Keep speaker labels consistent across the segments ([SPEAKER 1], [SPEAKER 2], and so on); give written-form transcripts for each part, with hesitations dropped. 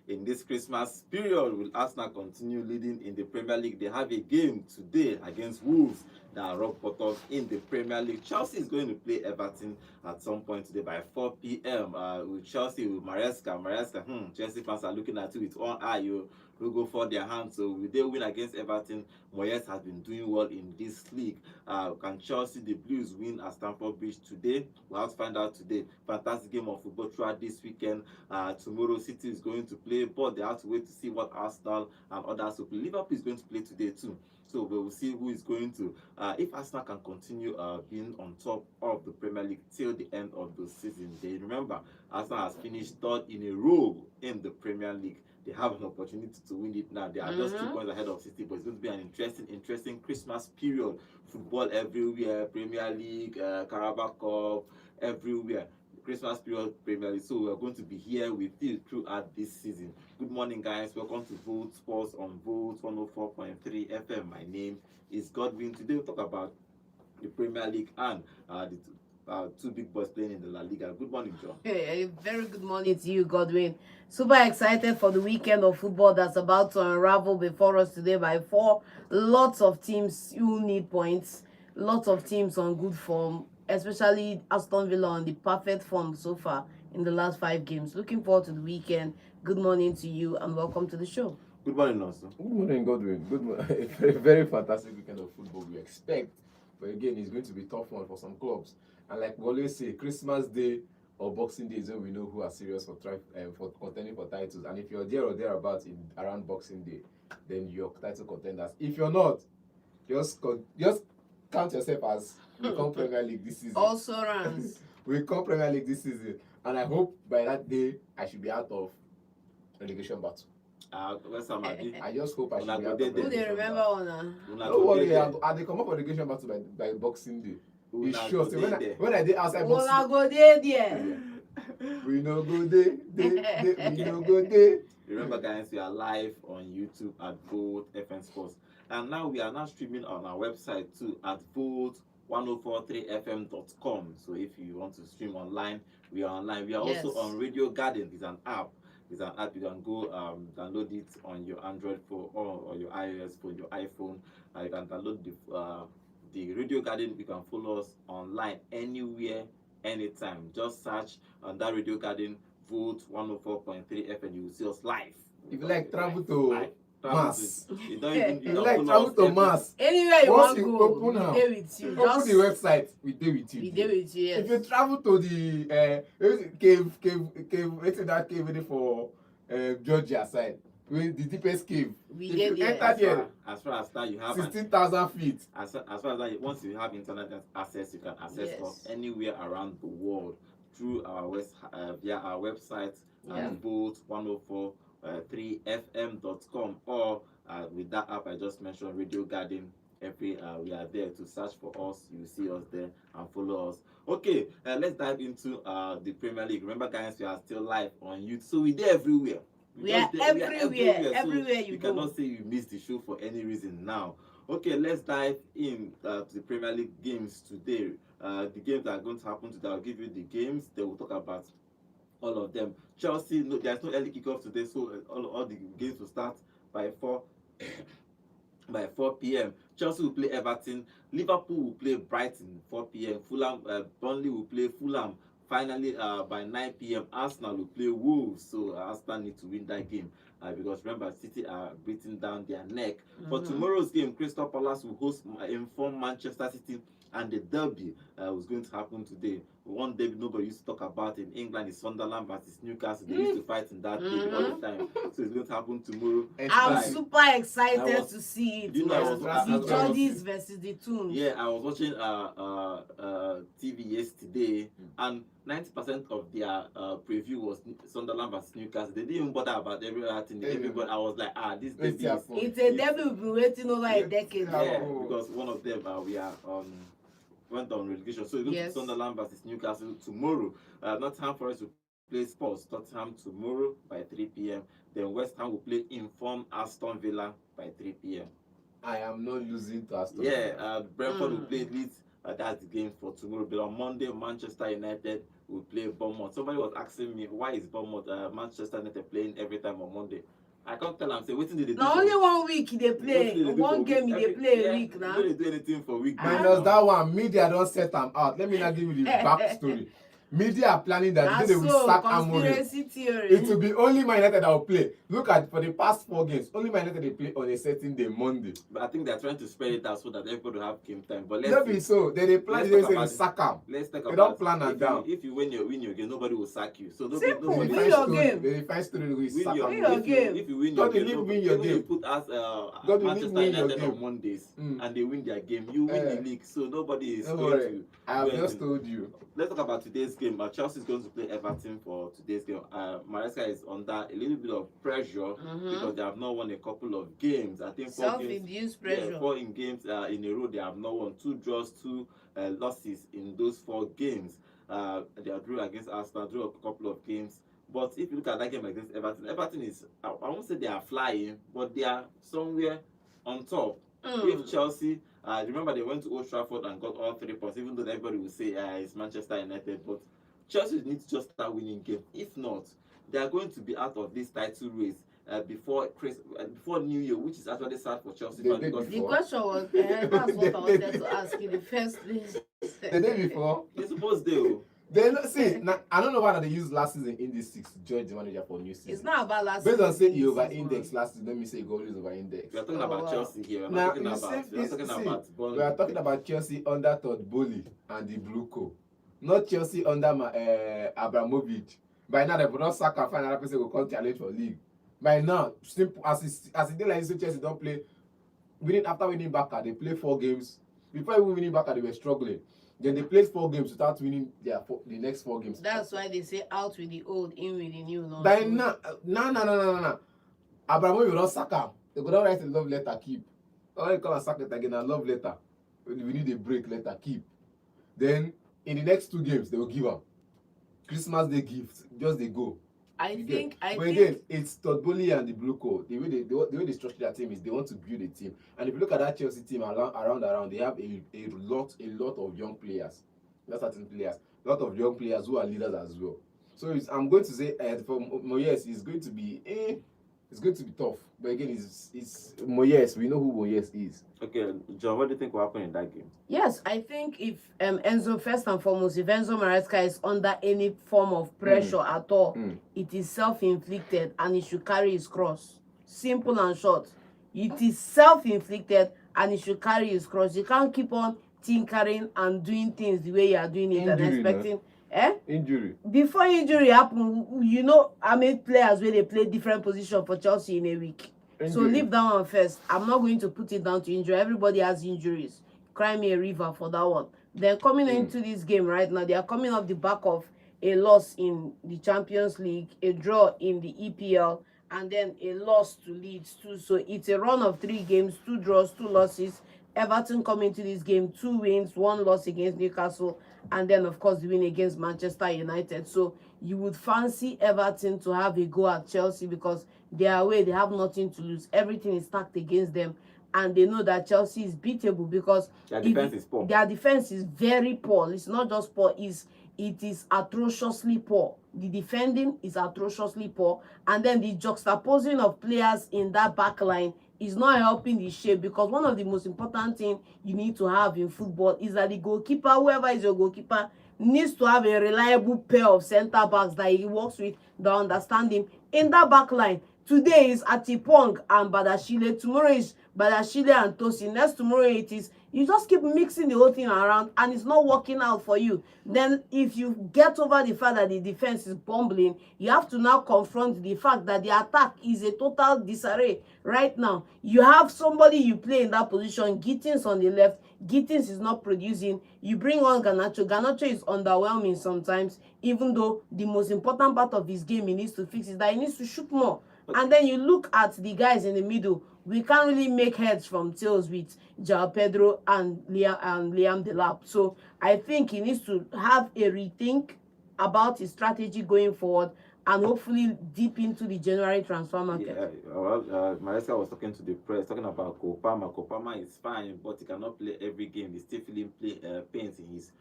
[SPEAKER 1] in this Christmas period. Will Arsenal continue leading in the Premier League? They have a game today against Wolves that are rock bottom in the Premier League. Chelsea is going to play Everton at some point today by 4 p.m. With Chelsea, with Maresca. Chelsea fans are looking at you with one eye. You will go for their hands. So will they win against Everton? Moyes has been doing well in this league. Can Chelsea, the Blues, win at Stamford Bridge today? We'll have to find out today. Fantastic game of football throughout this weekend. Tomorrow, City is going to play, but they have to wait to see what Arsenal and others will play. Liverpool is going to play today too. So we will see who is going to. If Arsenal can continue being on top of the Premier League till the end of the season, they remember Arsenal has finished third in a row in the Premier League. They have an opportunity to win it now. They are just 2 points ahead of City, but it's going to be an interesting Christmas period. Football everywhere, Premier League, Carabao Cup, everywhere. Christmas period Premier League. So we're going to be here with you throughout this season. Good morning, guys. Welcome to Vote Sports on Vote 104.3 FM. My name is Godwin. Today we'll talk about the Premier League and the two big boys playing in the La Liga. Good morning, John.
[SPEAKER 2] Hey, very good morning to you, Godwin. Super excited for the weekend of football that's about to unravel before us today by 4. Lots of teams who need points. Lots of teams on good form, especially Aston Villa on the perfect form so far in the last 5 games. Looking forward to the weekend. Good morning to you and welcome to the show.
[SPEAKER 1] Good morning, also.
[SPEAKER 3] Good morning, Godwin. Good morning. A very fantastic weekend of football we expect. But again, it's going to be a tough one for some clubs. And like we always say, Christmas Day or Boxing Day is when we know who are serious for contending for titles. And if you're there or thereabouts around Boxing Day, then you're title contenders. If you're not, just count yourself as we come Premier League this season.
[SPEAKER 2] Also runs.
[SPEAKER 3] We come Premier League this season. And I hope by that day, I should be out of relegation battle.
[SPEAKER 1] I
[SPEAKER 3] just hope I should be out of
[SPEAKER 2] Who they remember on
[SPEAKER 3] Don't worry, I they come up for relegation battle by Boxing Day. It's sure. So when I did outside Boxing
[SPEAKER 2] go there.
[SPEAKER 3] We no go there. We no go there.
[SPEAKER 1] Remember, guys, we are live on YouTube at Vote FN Sports. And now we are now streaming on our website too at vote1043fm.com. So if you want to stream online, we are online. We are also on Radio Garden. It's an app. You can go download it on your Android phone or your iOS phone, your iPhone. You can download the Radio Garden. You can follow us online anywhere, anytime. Just search on that Radio Garden, Vote 104.3 FM. You will see us live.
[SPEAKER 3] If you like travel to Mass,
[SPEAKER 1] you like
[SPEAKER 3] travel to Mass.
[SPEAKER 2] Anywhere you want to go,
[SPEAKER 3] open
[SPEAKER 2] we there with you.
[SPEAKER 3] Open the website, we there with you.
[SPEAKER 2] We there with you. Yes.
[SPEAKER 3] If you travel to the cave, what's that cave ready for Georgia side? The deepest cave.
[SPEAKER 2] We there.
[SPEAKER 3] Enter there.
[SPEAKER 1] As far as that, you have
[SPEAKER 3] 16,000 feet.
[SPEAKER 1] As far as that, once you have internet access, you can access us anywhere around the world through our via our website at vote1043fm.com or with that app I just mentioned, Radio Garden. We are there to search for us. You will see us there and follow us. Okay, let's dive into the Premier League. Remember, guys, we are still live on YouTube, so we're there everywhere.
[SPEAKER 2] We are everywhere. Everywhere you
[SPEAKER 1] go. You cannot say you missed the show for any reason now. Okay, let's dive in to the Premier League games today. The games that are going to happen today, I'll give you the games. They will talk about all of them. Chelsea, there's no early kickoff today, so all the games will start by 4 p.m. Chelsea will play Everton. Liverpool will play Brighton 4 p.m. Burnley will play Fulham. Finally, by 9 p.m., Arsenal will play Wolves. So Arsenal need to win that game because remember, City are beating down their neck. For tomorrow's game, Crystal Palace will host informed Manchester City, and the derby was going to happen today. One derby nobody used to talk about in England is Sunderland versus Newcastle. They used to fight in that derby all the time. So it's going to happen tomorrow.
[SPEAKER 2] I'm super excited to see it.
[SPEAKER 1] You know,
[SPEAKER 2] Jordis versus the Toons.
[SPEAKER 1] Yeah, I was watching TV yesterday, and 90% of their preview was Sunderland versus Newcastle. They didn't even bother about every other thing. Everybody, I was like, this derby is...
[SPEAKER 2] It's a derby we've been waiting over a decade.
[SPEAKER 1] Yeah, because one of them went on relegation. So it's going to be Sunderland versus Newcastle tomorrow. Nottingham Forest will play Spurs Tottenham tomorrow by 3 p.m. Then West Ham will play informed Aston Villa by 3 p.m.
[SPEAKER 3] I am not losing to Aston Villa.
[SPEAKER 1] Brentford will play Leeds. That's the game for tomorrow. But on Monday, Manchester United will play Bournemouth. Somebody was asking me, why is Bournemouth Manchester United playing every time on Monday? I can't tell am say wetin dey do
[SPEAKER 2] Now
[SPEAKER 1] for
[SPEAKER 2] only 1 week they
[SPEAKER 1] wetin
[SPEAKER 2] play,
[SPEAKER 1] dey do for
[SPEAKER 2] one game
[SPEAKER 1] week?
[SPEAKER 2] they play a
[SPEAKER 1] Yeah,
[SPEAKER 2] week now.
[SPEAKER 1] no dey do anything for week.
[SPEAKER 3] Minus that one, media don't set them out. Let me not give you the backstory. Media are planning that the day they will
[SPEAKER 2] So
[SPEAKER 3] sack Amorim.
[SPEAKER 2] conspiracy theory.
[SPEAKER 3] It will be only Man United that will play. Look at for the past 4 games, only Man United they play on a certain day, Monday.
[SPEAKER 1] But I think they're trying to spread it out so that everybody will have game time. But let's
[SPEAKER 3] Not be so. They plan
[SPEAKER 1] let's
[SPEAKER 3] the day
[SPEAKER 1] talk
[SPEAKER 3] say
[SPEAKER 1] about
[SPEAKER 3] they sack them.
[SPEAKER 1] let's talk
[SPEAKER 3] They
[SPEAKER 1] about
[SPEAKER 3] don't plan and
[SPEAKER 1] if
[SPEAKER 3] down.
[SPEAKER 1] if you win your game, nobody will sack you. So
[SPEAKER 2] Simple.
[SPEAKER 1] nobody
[SPEAKER 2] Win
[SPEAKER 3] They
[SPEAKER 2] your
[SPEAKER 3] define
[SPEAKER 2] game.
[SPEAKER 3] story. They define story. They sack
[SPEAKER 1] your,
[SPEAKER 2] Win
[SPEAKER 3] Amorim.
[SPEAKER 2] your
[SPEAKER 1] if
[SPEAKER 2] game.
[SPEAKER 1] you win
[SPEAKER 3] God
[SPEAKER 1] your
[SPEAKER 3] will
[SPEAKER 1] game,
[SPEAKER 3] leave win your
[SPEAKER 1] even you
[SPEAKER 3] game.
[SPEAKER 1] put us
[SPEAKER 3] God will leave
[SPEAKER 1] Manchester
[SPEAKER 3] win your
[SPEAKER 1] United
[SPEAKER 3] game.
[SPEAKER 1] on Mondays
[SPEAKER 3] Mm.
[SPEAKER 1] and they win their game, you win the league. So nobody is
[SPEAKER 3] Don't
[SPEAKER 1] going
[SPEAKER 3] worry.
[SPEAKER 1] to.
[SPEAKER 3] I have
[SPEAKER 1] do
[SPEAKER 3] just
[SPEAKER 1] anything.
[SPEAKER 3] told you.
[SPEAKER 1] Let's talk about today's game. Chelsea is going to play Everton for today's game. Maresca is under a little bit of pressure because they have not won a couple of games. I think 4 games.
[SPEAKER 2] Self-induced pressure.
[SPEAKER 1] Yeah, 4 games in a row. They have not won. 2 draws, 2 losses in those 4 games. They are drew against Aston, drew a couple of games. But if you look at that game against Everton, Everton is, I won't say they are flying, but they are somewhere on top. If Chelsea, remember they went to Old Trafford and got all 3 points, even though everybody will say it's Manchester United, but Chelsea needs to just start winning games. If not, they are going to be out of this title race before New Year, which is actually sad for Chelsea fans because
[SPEAKER 2] The question was, that's what I wanted to ask you in the first place.
[SPEAKER 3] The day before.
[SPEAKER 1] they supposed to.
[SPEAKER 3] Then see, now, I don't know why they used last season in this 6 to judge the manager for new season.
[SPEAKER 2] It's not about last
[SPEAKER 3] Based on say
[SPEAKER 2] season,
[SPEAKER 3] he
[SPEAKER 2] this
[SPEAKER 3] over-indexed
[SPEAKER 2] season.
[SPEAKER 3] last season, let me say he always over-indexed.
[SPEAKER 1] We are talking
[SPEAKER 2] Oh,
[SPEAKER 1] about
[SPEAKER 2] wow.
[SPEAKER 1] Chelsea here. We're
[SPEAKER 3] Now,
[SPEAKER 1] not talking
[SPEAKER 3] you
[SPEAKER 1] about.
[SPEAKER 3] see,
[SPEAKER 1] We are talking
[SPEAKER 3] see,
[SPEAKER 1] about.
[SPEAKER 3] we are talking about Chelsea under Todd Bowley and the Blue Co. Not Chelsea under Abramovich. By now, they will not sack and find another person will come challenge for league. By now, simple as it did like this, Chelsea don't play. After winning Barca, they play 4 games. Before even winning Barca, they were struggling. Then they played 4 games without winning the next 4 games.
[SPEAKER 2] That's why they say out with the old, in with the new.
[SPEAKER 3] By now, no. Abramovich will not sack him. They could not write a love letter, keep. Or you call a sack letter again, a love letter. We need a break letter, keep. Then, in the next 2 games, they will give him. Christmas Day gifts, just they go.
[SPEAKER 2] I think
[SPEAKER 3] Again, it's Todd Bowley and the Blue Co. The way they structure their team is they want to build a team. And if you look at that Chelsea team around, they have a lot of young players. Not certain players. A lot of young players who are leaders as well. So I'm going to say for Moyes, it's going to be tough. But again, it's Moyes. We know who Moyes is.
[SPEAKER 1] Okay, John, what do you think will happen in that game?
[SPEAKER 2] Yes, I think if Enzo, first and foremost, if Enzo Maresca is under any form of pressure at all, it is self-inflicted and he should carry his cross. Simple and short. It is self-inflicted and he should carry his cross. You can't keep on tinkering and doing things the way you are doing it and expecting.
[SPEAKER 3] Injury.
[SPEAKER 2] Before injury happen, you know, I made players where they play different positions for Chelsea in a week.
[SPEAKER 3] Injury.
[SPEAKER 2] So leave that one first. I'm not going to put it down to injury. Everybody has injuries. Cry me a river for that one. Then coming into this game right now, they are coming off the back of a loss in the Champions League, a draw in the EPL, and then a loss to Leeds too. So it's a run of 3 games, 2 draws, 2 losses. Everton coming to this game, 2 wins, 1 loss against Newcastle, and then of course the win against Manchester United. So you would fancy Everton to have a go at Chelsea because they are away, they have nothing to lose. Everything is stacked against them, and they know that Chelsea is beatable because
[SPEAKER 1] Their defense is poor.
[SPEAKER 2] Their defense is very poor. It's not just poor, it is atrociously poor. The defending is atrociously poor, and then the juxtaposing of players in that back line is not helping the shape, because one of the most important things you need to have in football is that the goalkeeper, whoever is your goalkeeper, needs to have a reliable pair of centre backs that he works with that understand him in that back line. Today is Atipong and Badashile. Tomorrow is Badashile and Tosin. Next tomorrow it is. You just keep mixing the whole thing around and it's not working out for you. Then if you get over the fact that the defense is bumbling, you have to now confront the fact that the attack is a total disarray right now. You have somebody you play in that position, Gittins on the left. Gittins is not producing. You bring on Garnacho. Garnacho is underwhelming sometimes, even though the most important part of his game he needs to fix is that he needs to shoot more. And then you look at the guys in the middle. We can't really make heads from tails with João Pedro and Liam Delap. So I think he needs to have a rethink about his strategy going forward and hopefully deep into the January transfer market.
[SPEAKER 1] Yeah, Maresca was talking to the press, talking about Kopama. Kopama is fine, but he cannot play every game. He's still feeling pains in his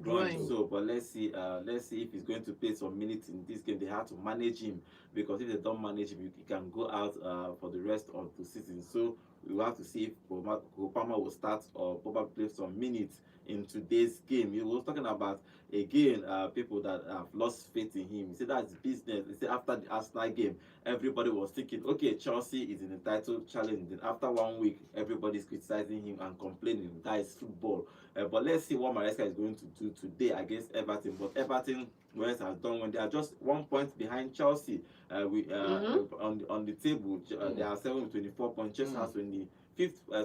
[SPEAKER 2] Groin.
[SPEAKER 1] So, but let's see if he's going to play some minutes in this game. They have to manage him, because if they don't manage him, he can go out for the rest of the season. So we will have to see if Obama will start or probably play some minutes in today's game. He was talking about again people that have lost faith in him. He said that's business. He said after the Arsenal game, everybody was thinking, okay, Chelsea is in the title challenge. Then after 1 week, everybody's criticizing him and complaining. That is football. But let's see what Maresca is going to do today against Everton. But Everton, West has done when they are just 1 point behind Chelsea. On the table, they are 7 with 24 points. Chelsea has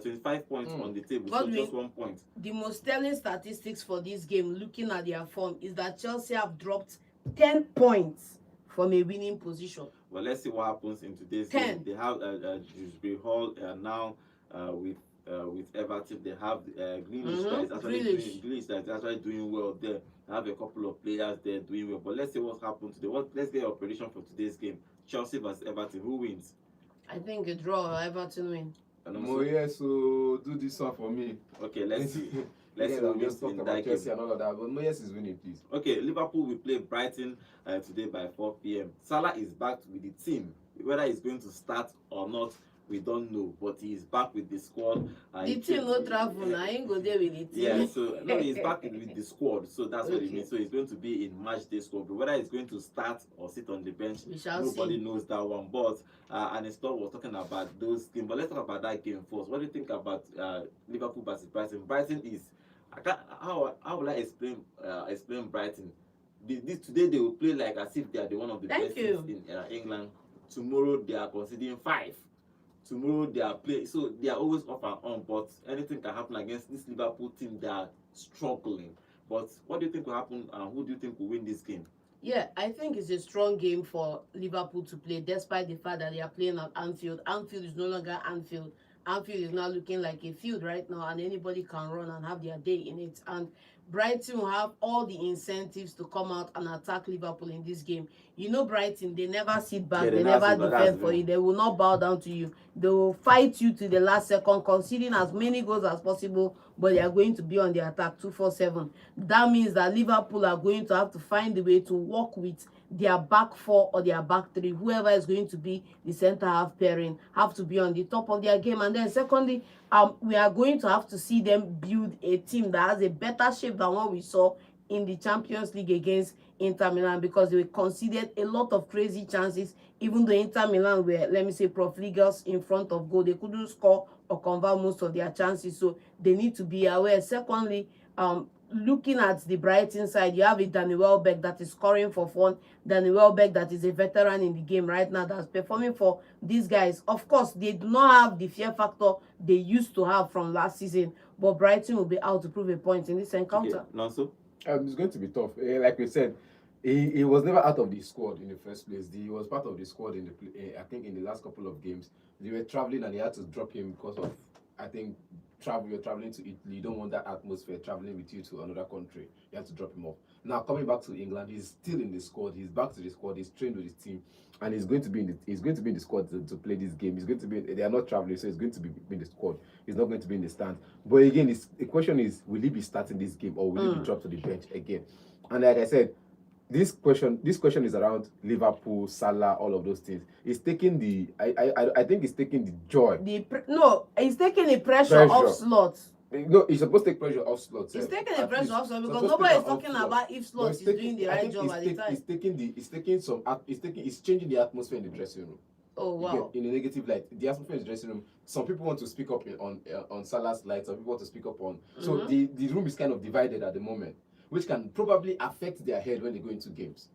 [SPEAKER 1] 25 points on the table, so just 1 point.
[SPEAKER 2] The most telling statistics for this game, looking at their form, is that Chelsea have dropped 10 points from a winning position.
[SPEAKER 1] Well, let's see what happens in today's game. They have Dewsbury Hall now with Everton. They have Grealish that is actually doing well there. They have a couple of players there doing well. But let's see what happens today. Let's get your prediction for today's game. Chelsea versus Everton. Who wins?
[SPEAKER 2] I think a draw. Everton win.
[SPEAKER 3] So do this one for me.
[SPEAKER 1] Okay, let's see.
[SPEAKER 3] Let's just talk about Chelsea and all of that. But Moyes is winning, please.
[SPEAKER 1] Okay, Liverpool will play Brighton today by 4 p.m. Salah is back with the team. Whether he's going to start or not, we don't know, but he is back with the squad.
[SPEAKER 2] The team no travel, I ain't go there with the team.
[SPEAKER 1] Yeah, so no, he's back with the squad, so that's what it means. So he's going to be in match day squad, but whether he's going to start or sit on the bench, nobody knows that one. But Aniston was talking about those games, but let's talk about that game first. What do you think about Liverpool versus Brighton? Brighton is, how will I explain Brighton? Today they will play like as if they are one of the best teams in England. Tomorrow they are conceding 5. Tomorrow they are playing, so they are always off and on, but anything can happen against this Liverpool team. They are struggling. But what do you think will happen, and who do you think will win this game?
[SPEAKER 2] Yeah, I think it's a strong game for Liverpool to play, despite the fact that they are playing at Anfield. Anfield is no longer Anfield. Anfield is now looking like a field right now, and anybody can run and have their day in it. And Brighton will have all the incentives to come out and attack Liverpool in this game. You know, Brighton, they never sit back, they never defend for you. They will not bow down to you. They will fight you to the last second, conceding as many goals as possible, but they are going to be on the attack 2-4-7. That means that Liverpool are going to have to find a way to work with their back 4 or their back 3. Whoever is going to be the center half pairing have to be on the top of their game. And then secondly, we are going to have to see them build a team that has a better shape than what we saw in the Champions League against Inter Milan, because they conceded a lot of crazy chances, even though Inter Milan were, let me say, profligate in front of goal. They couldn't score or convert most of their chances, so they need to be aware. Secondly, looking at the Brighton side, you have a Danny Welbeck that is scoring for fun. Danny Welbeck that is a veteran in the game right now, that's performing for these guys. Of course, they do not have the fear factor they used to have from last season, but Brighton will be out to prove a point in this encounter.
[SPEAKER 1] Okay, Nanso?
[SPEAKER 3] It's going to be tough. Like we said, he was never out of the squad in the first place. He was part of the squad in the I think in the last couple of games. They were traveling and they had to drop him because of, I think, you're traveling to Italy. You don't want that atmosphere traveling with you to another country. You have to drop him off. Now coming back to England, he's still in the squad. He's back to the squad. He's trained with his team, and he's going to be in the squad to play this game. He's going to be. They are not traveling, so he's going to be in the squad. He's not going to be in the stand. But again, the question is, will he be starting this game or will he be dropped to the bench again? And like I said, this question is around Liverpool, Salah, all of those things. It's taking the I think it's taking the joy.
[SPEAKER 2] It's taking the pressure off slots.
[SPEAKER 3] No, it's supposed to take pressure off slots.
[SPEAKER 2] It's taking the pressure off slots because nobody is talking about if slots is doing the right job at the time.
[SPEAKER 3] It's changing the atmosphere in the dressing room.
[SPEAKER 2] Oh wow!
[SPEAKER 3] In a negative light, the atmosphere in the dressing room. Some people want to speak up on Salah's light. Some people want to speak up on. So the room is kind of divided at the moment, which can probably affect their head when they go into games.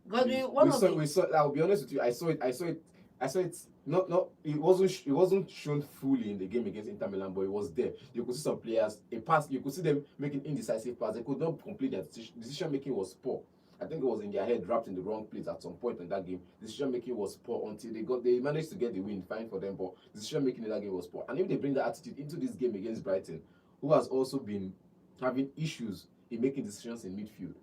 [SPEAKER 2] Godwin,
[SPEAKER 3] we saw. I'll be honest with you. I saw it. Not. It wasn't shown fully in the game against Inter Milan, but it was there. You could see some players a pass. You could see them making indecisive passes. They could not complete their decision making was poor. I think it was in their head, wrapped in the wrong place at some point in that game. Decision making was poor until they managed to get the win. Fine for them, but decision making in that game was poor. And if they bring that attitude into this game against Brighton, who has also been having issues in making decisions in midfield,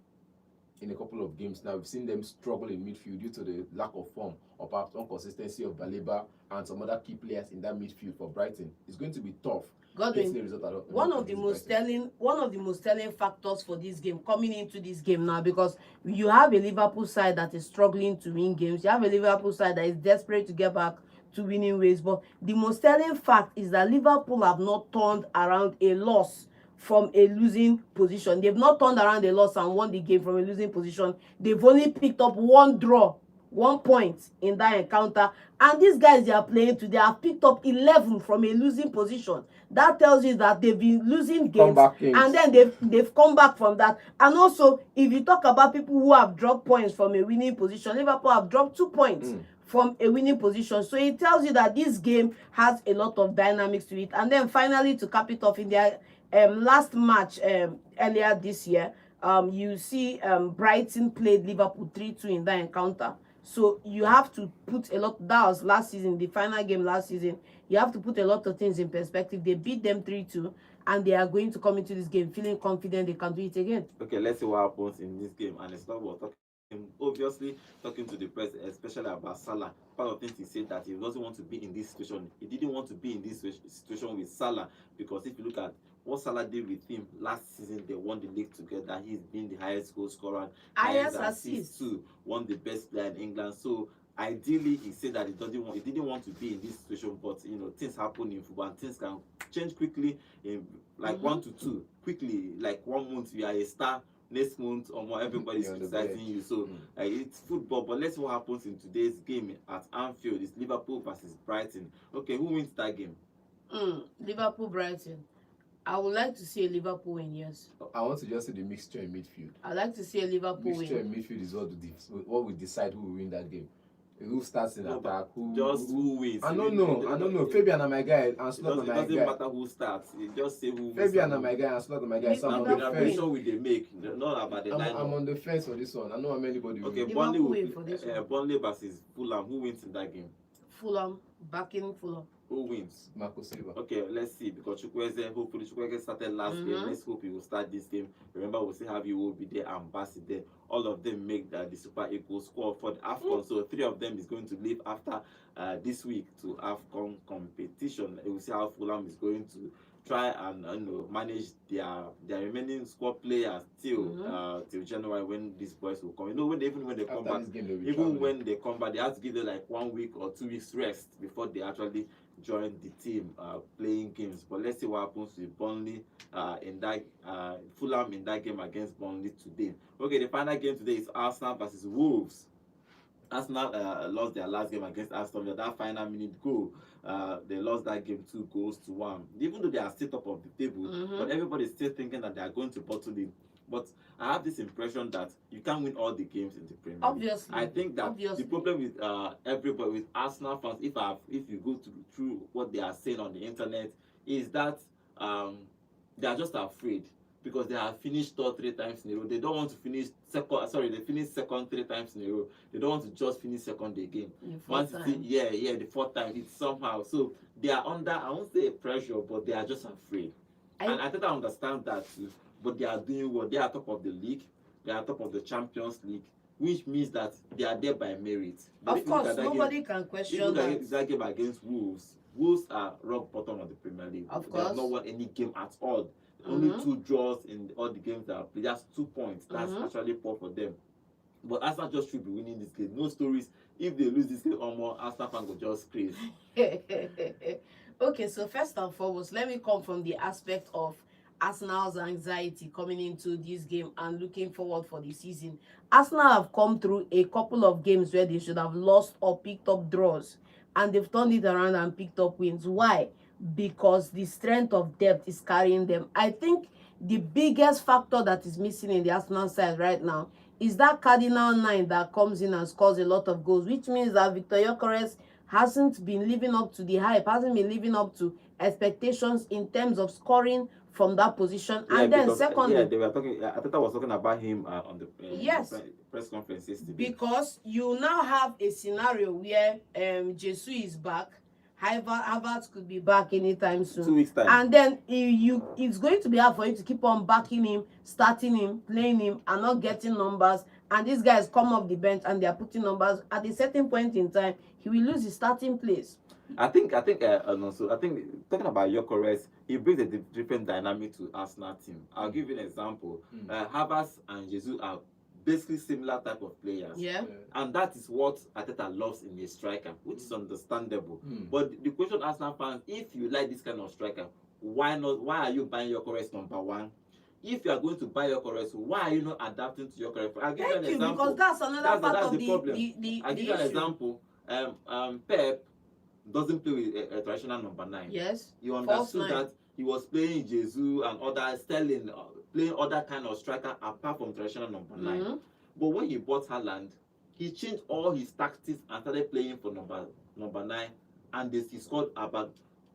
[SPEAKER 3] in a couple of games now. We've seen them struggle in midfield due to the lack of form or perhaps inconsistency of Baleba and some other key players in that midfield for Brighton. It's going to be tough.
[SPEAKER 2] Godwin, one of the most telling factors for this game, coming into this game now, because you have a Liverpool side that is struggling to win games. You have a Liverpool side that is desperate to get back to winning ways. But the most telling fact is that Liverpool have not turned around a loss from a losing position. They've not turned around a loss and won the game from a losing position. They've only picked up one draw, 1 point in that encounter. And these guys they are playing today have picked up 11 from a losing position. That tells you that they've been losing games and then they've come back from that. And also, if you talk about people who have dropped points from a winning position, Liverpool have dropped 2 points from a winning position. So it tells you that this game has a lot of dynamics to it. And then finally, to cap it off, in their last match earlier this year, you see Brighton played Liverpool 3-2 in that encounter. So you have to put a lot, that was last season, the final game last season. You have to put a lot of things in perspective. They beat them 3-2 and they are going to come into this game feeling confident they can do it again.
[SPEAKER 1] Okay, let's see what happens in this game. And it's not about obviously talking to the press, especially about Salah. Part of things he said that he doesn't want to be in this situation. He didn't want to be in this situation with Salah, because if you look at what Salah did with him last season, they won the league together. He's been the highest goal scorer,
[SPEAKER 2] highest assists
[SPEAKER 1] too, one the best player in England. So ideally, he said that he didn't want to be in this situation, but you know, things happen in football and things can change quickly in like 1 to 2 quickly. Like 1 month you are a star, next month or more everybody's criticizing you. So it's football. But let's see what happens in today's game at Anfield. It's Liverpool versus Brighton. Okay, who wins that game?
[SPEAKER 2] Liverpool Brighton. I would like to see a Liverpool win, yes.
[SPEAKER 3] I want to just see the mixture in midfield.
[SPEAKER 2] I'd like to see a Liverpool
[SPEAKER 3] mixture
[SPEAKER 2] win.
[SPEAKER 3] In midfield is what will decide who will win that game. Who starts in attack? Who
[SPEAKER 1] wins?
[SPEAKER 3] I don't know. Fabian are my guy and Slot are my guy.
[SPEAKER 1] It doesn't matter who starts. You just say who wins.
[SPEAKER 3] Fabian are my guy and Slot are my guy. So I'm on the fence.
[SPEAKER 1] Will they make? Not about the lineup.
[SPEAKER 3] I'm on the fence for this one. I know how many anybody will
[SPEAKER 1] win. Okay, Burnley versus Fulham. Who wins in that game?
[SPEAKER 2] Fulham. Backing Fulham.
[SPEAKER 1] Who wins?
[SPEAKER 3] Marco Silva.
[SPEAKER 1] Okay, let's see, because hopefully Chukwueze started last game. Let's hope he will start this game. Remember, we'll see how he will be there and Bassi there. All of them make the Super Eagles score for the AFCON. So 3 of them is going to leave after this week to AFCON competition. We'll see how Fulham is going to try and manage their remaining squad players till January, when these boys will come. You know, when they come back, when they come back, they have to give them like 1 week or 2 weeks rest before they actually join the team playing games. But let's see what happens with Burnley in that Fulham in that game against Burnley today. Okay, the final game today is Arsenal versus Wolves. Arsenal lost their last game against Aston Villa. That final minute goal, they lost that game 2-1. Even though they are still top of the table, but everybody is still thinking that they are going to bottle it. But I have this impression that you can't win all the games in the Premier League.
[SPEAKER 2] Obviously.
[SPEAKER 1] I think that the problem with everybody, with Arsenal fans, if you go through what they are saying on the internet, is that they are just afraid because they have finished third 3 times in a row. They don't want to finish second. Sorry, they finished second 3 times in a row. They don't want to just finish second again.
[SPEAKER 2] The
[SPEAKER 1] 4th time. It's somehow. So they are under, I won't say pressure, but they are just afraid. And I think I understand that too. But they are doing well. They are top of the league. They are top of the Champions League, which means that they are there by merit.
[SPEAKER 2] Of course, nobody can question that.
[SPEAKER 1] That game against Wolves. Wolves are rock bottom of the Premier League.
[SPEAKER 2] Of
[SPEAKER 1] They
[SPEAKER 2] course.
[SPEAKER 1] have not won any game at all. Only 2 draws in all the games that are played. That's 2 points. That's actually poor for them. But Arsenal just should be winning this game. No stories. If they lose this game or more, Arsenal fans will just crazy.
[SPEAKER 2] Okay, so first and foremost, let me come from the aspect of Arsenal's anxiety coming into this game and looking forward for the season. Arsenal have come through a couple of games where they should have lost or picked up draws, and they've turned it around and picked up wins. Why? Because the strength of depth is carrying them. I think the biggest factor that is missing in the Arsenal side right now is that cardinal 9 that comes in and scores a lot of goals, which means that Victor Gyökeres hasn't been living up to the hype, hasn't been living up to expectations in terms of scoring from that position. And then secondly,
[SPEAKER 1] they were talking. I thought I was talking about him on the press conference yesterday.
[SPEAKER 2] Because you now have a scenario where Jesus is back, Havertz could be back anytime soon.
[SPEAKER 1] 2 weeks time.
[SPEAKER 2] And then it's going to be hard for you to keep on backing him, starting him, playing him, and not getting numbers. And these guys come off the bench and they are putting numbers. At a certain point in time, he will lose his starting place.
[SPEAKER 1] I think also talking about Gyökeres, he brings a different dynamic to Arsenal team. I'll give you an example. Havertz and Jesus are basically similar type of players.
[SPEAKER 2] Yeah.
[SPEAKER 1] And that is what Arteta loves in a striker, which is understandable. But the question, Arsenal fans, if you like this kind of striker, why not? Why are you buying Gyökeres number one? If you are going to buy Gyökeres, why are you not adapting to Gyökeres? I'll give you an example.
[SPEAKER 2] Because that's another part of the
[SPEAKER 1] problem. I'll give you an
[SPEAKER 2] issue.
[SPEAKER 1] example. Pep doesn't play with a traditional number 9.
[SPEAKER 2] Yes.
[SPEAKER 1] You understood that he was playing Jesus and other Sterling, playing other kind of striker apart from traditional number 9. But when he bought Haaland, he changed all his tactics and started playing for number 9, and he scored about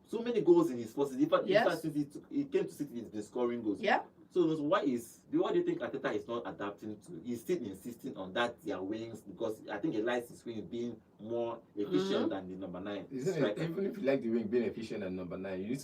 [SPEAKER 1] so many goals in his first season. In fact, since he came to City, he's been scoring goals.
[SPEAKER 2] Yeah.
[SPEAKER 1] So what do you think Arteta is not adapting to? He's still insisting on that their wings, because I think he likes his wing being more efficient than the number 9.
[SPEAKER 3] Even if you like the wing being efficient than number 9, you need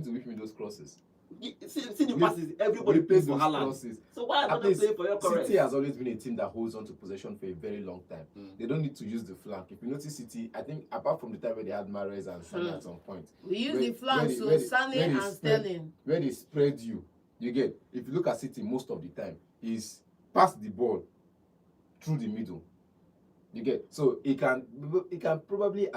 [SPEAKER 3] to whip in those crosses.
[SPEAKER 1] See the passes, everybody plays for Haaland. So why are they playing for Gyökeres?
[SPEAKER 3] City has always been a team that holds on to possession for a very long time. They don't need to use the flank. If you notice City, I think apart from the time where they had Mahrez and Sané at some point,
[SPEAKER 2] we use the flank, so Sané and Sterling.
[SPEAKER 3] Where they spread you get. If you look at City, most of the time is pass the ball through the middle. You get. So it can probably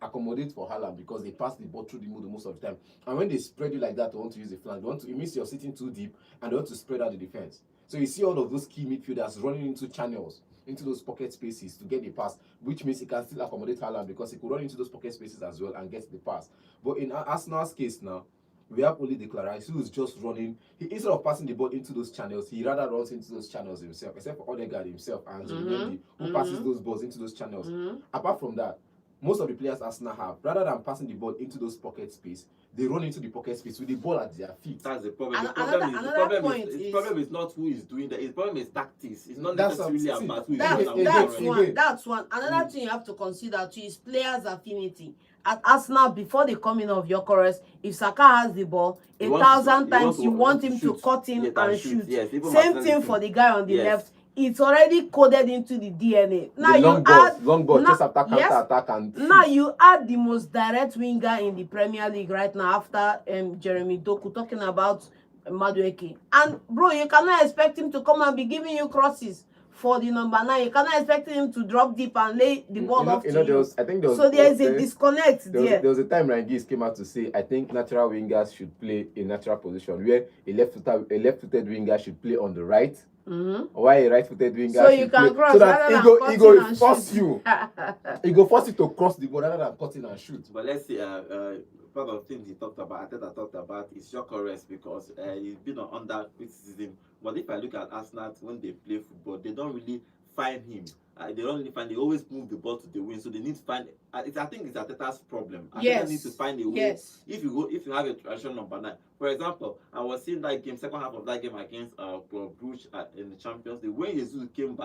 [SPEAKER 3] accommodate for Haaland because they pass the ball through the middle most of the time. And when they spread you like that, they want to use the flank. It means you're sitting too deep and they want to spread out the defense. So you see all of those key midfielders running into channels, into those pocket spaces to get the pass, which means he can still accommodate Haaland because he could run into those pocket spaces as well and get the pass. But in Arsenal's case now, we have only the Clarice who is just running. Instead of passing the ball into those channels, he rather runs into those channels himself, except for Odegaard himself and Zubimendi, who passes those balls into those channels. Apart from that, most of the players Arsenal have, rather than passing the ball into those pocket space, they run into the pocket space with the ball at their feet.
[SPEAKER 1] That's the problem.
[SPEAKER 2] And
[SPEAKER 1] The problem is not who is doing that. The problem is tactics. It's not necessarily about who is doing that.
[SPEAKER 2] That's one. Another thing you have to consider too is players' affinity. At Arsenal, before the coming of Gyökeres, if Saka has the ball, 1,000 times you want him to cut in and shoot.
[SPEAKER 1] Yes,
[SPEAKER 2] same thing for the guy on the left. It's already coded into the DNA. Now
[SPEAKER 3] long ball, chase attack, counter attack, and
[SPEAKER 2] now you add the most direct winger in the Premier League right now after Jeremy Doku, talking about Madueke. And bro, you cannot expect him to come and be giving you crosses for the number 9. You cannot expect him to drop deep and lay the ball off to you. So there is a disconnect there.
[SPEAKER 3] There was a time Rangis came out to say, I think natural wingers should play a natural position, where a left-footed winger should play on the right. Why a right-footed winger?
[SPEAKER 2] So you can cross,
[SPEAKER 3] so that he go force
[SPEAKER 2] you.
[SPEAKER 3] He go force you to cross the ball rather than cutting and shoot.
[SPEAKER 1] But let's see. Part of the things he talked about, Arteta talked about, is Gyökeres because he's been under criticism. But if I look at Arsenal when they play football, they don't really find him. They don't really find. They always move the ball to the wing, so they need to find. I think it's Arteta's problem. Arteta needs to find a way.
[SPEAKER 2] Yes.
[SPEAKER 1] If you have a traditional number 9, for example, I was seeing that game, second half of that game against Bruges in the Champions League. When Jesus came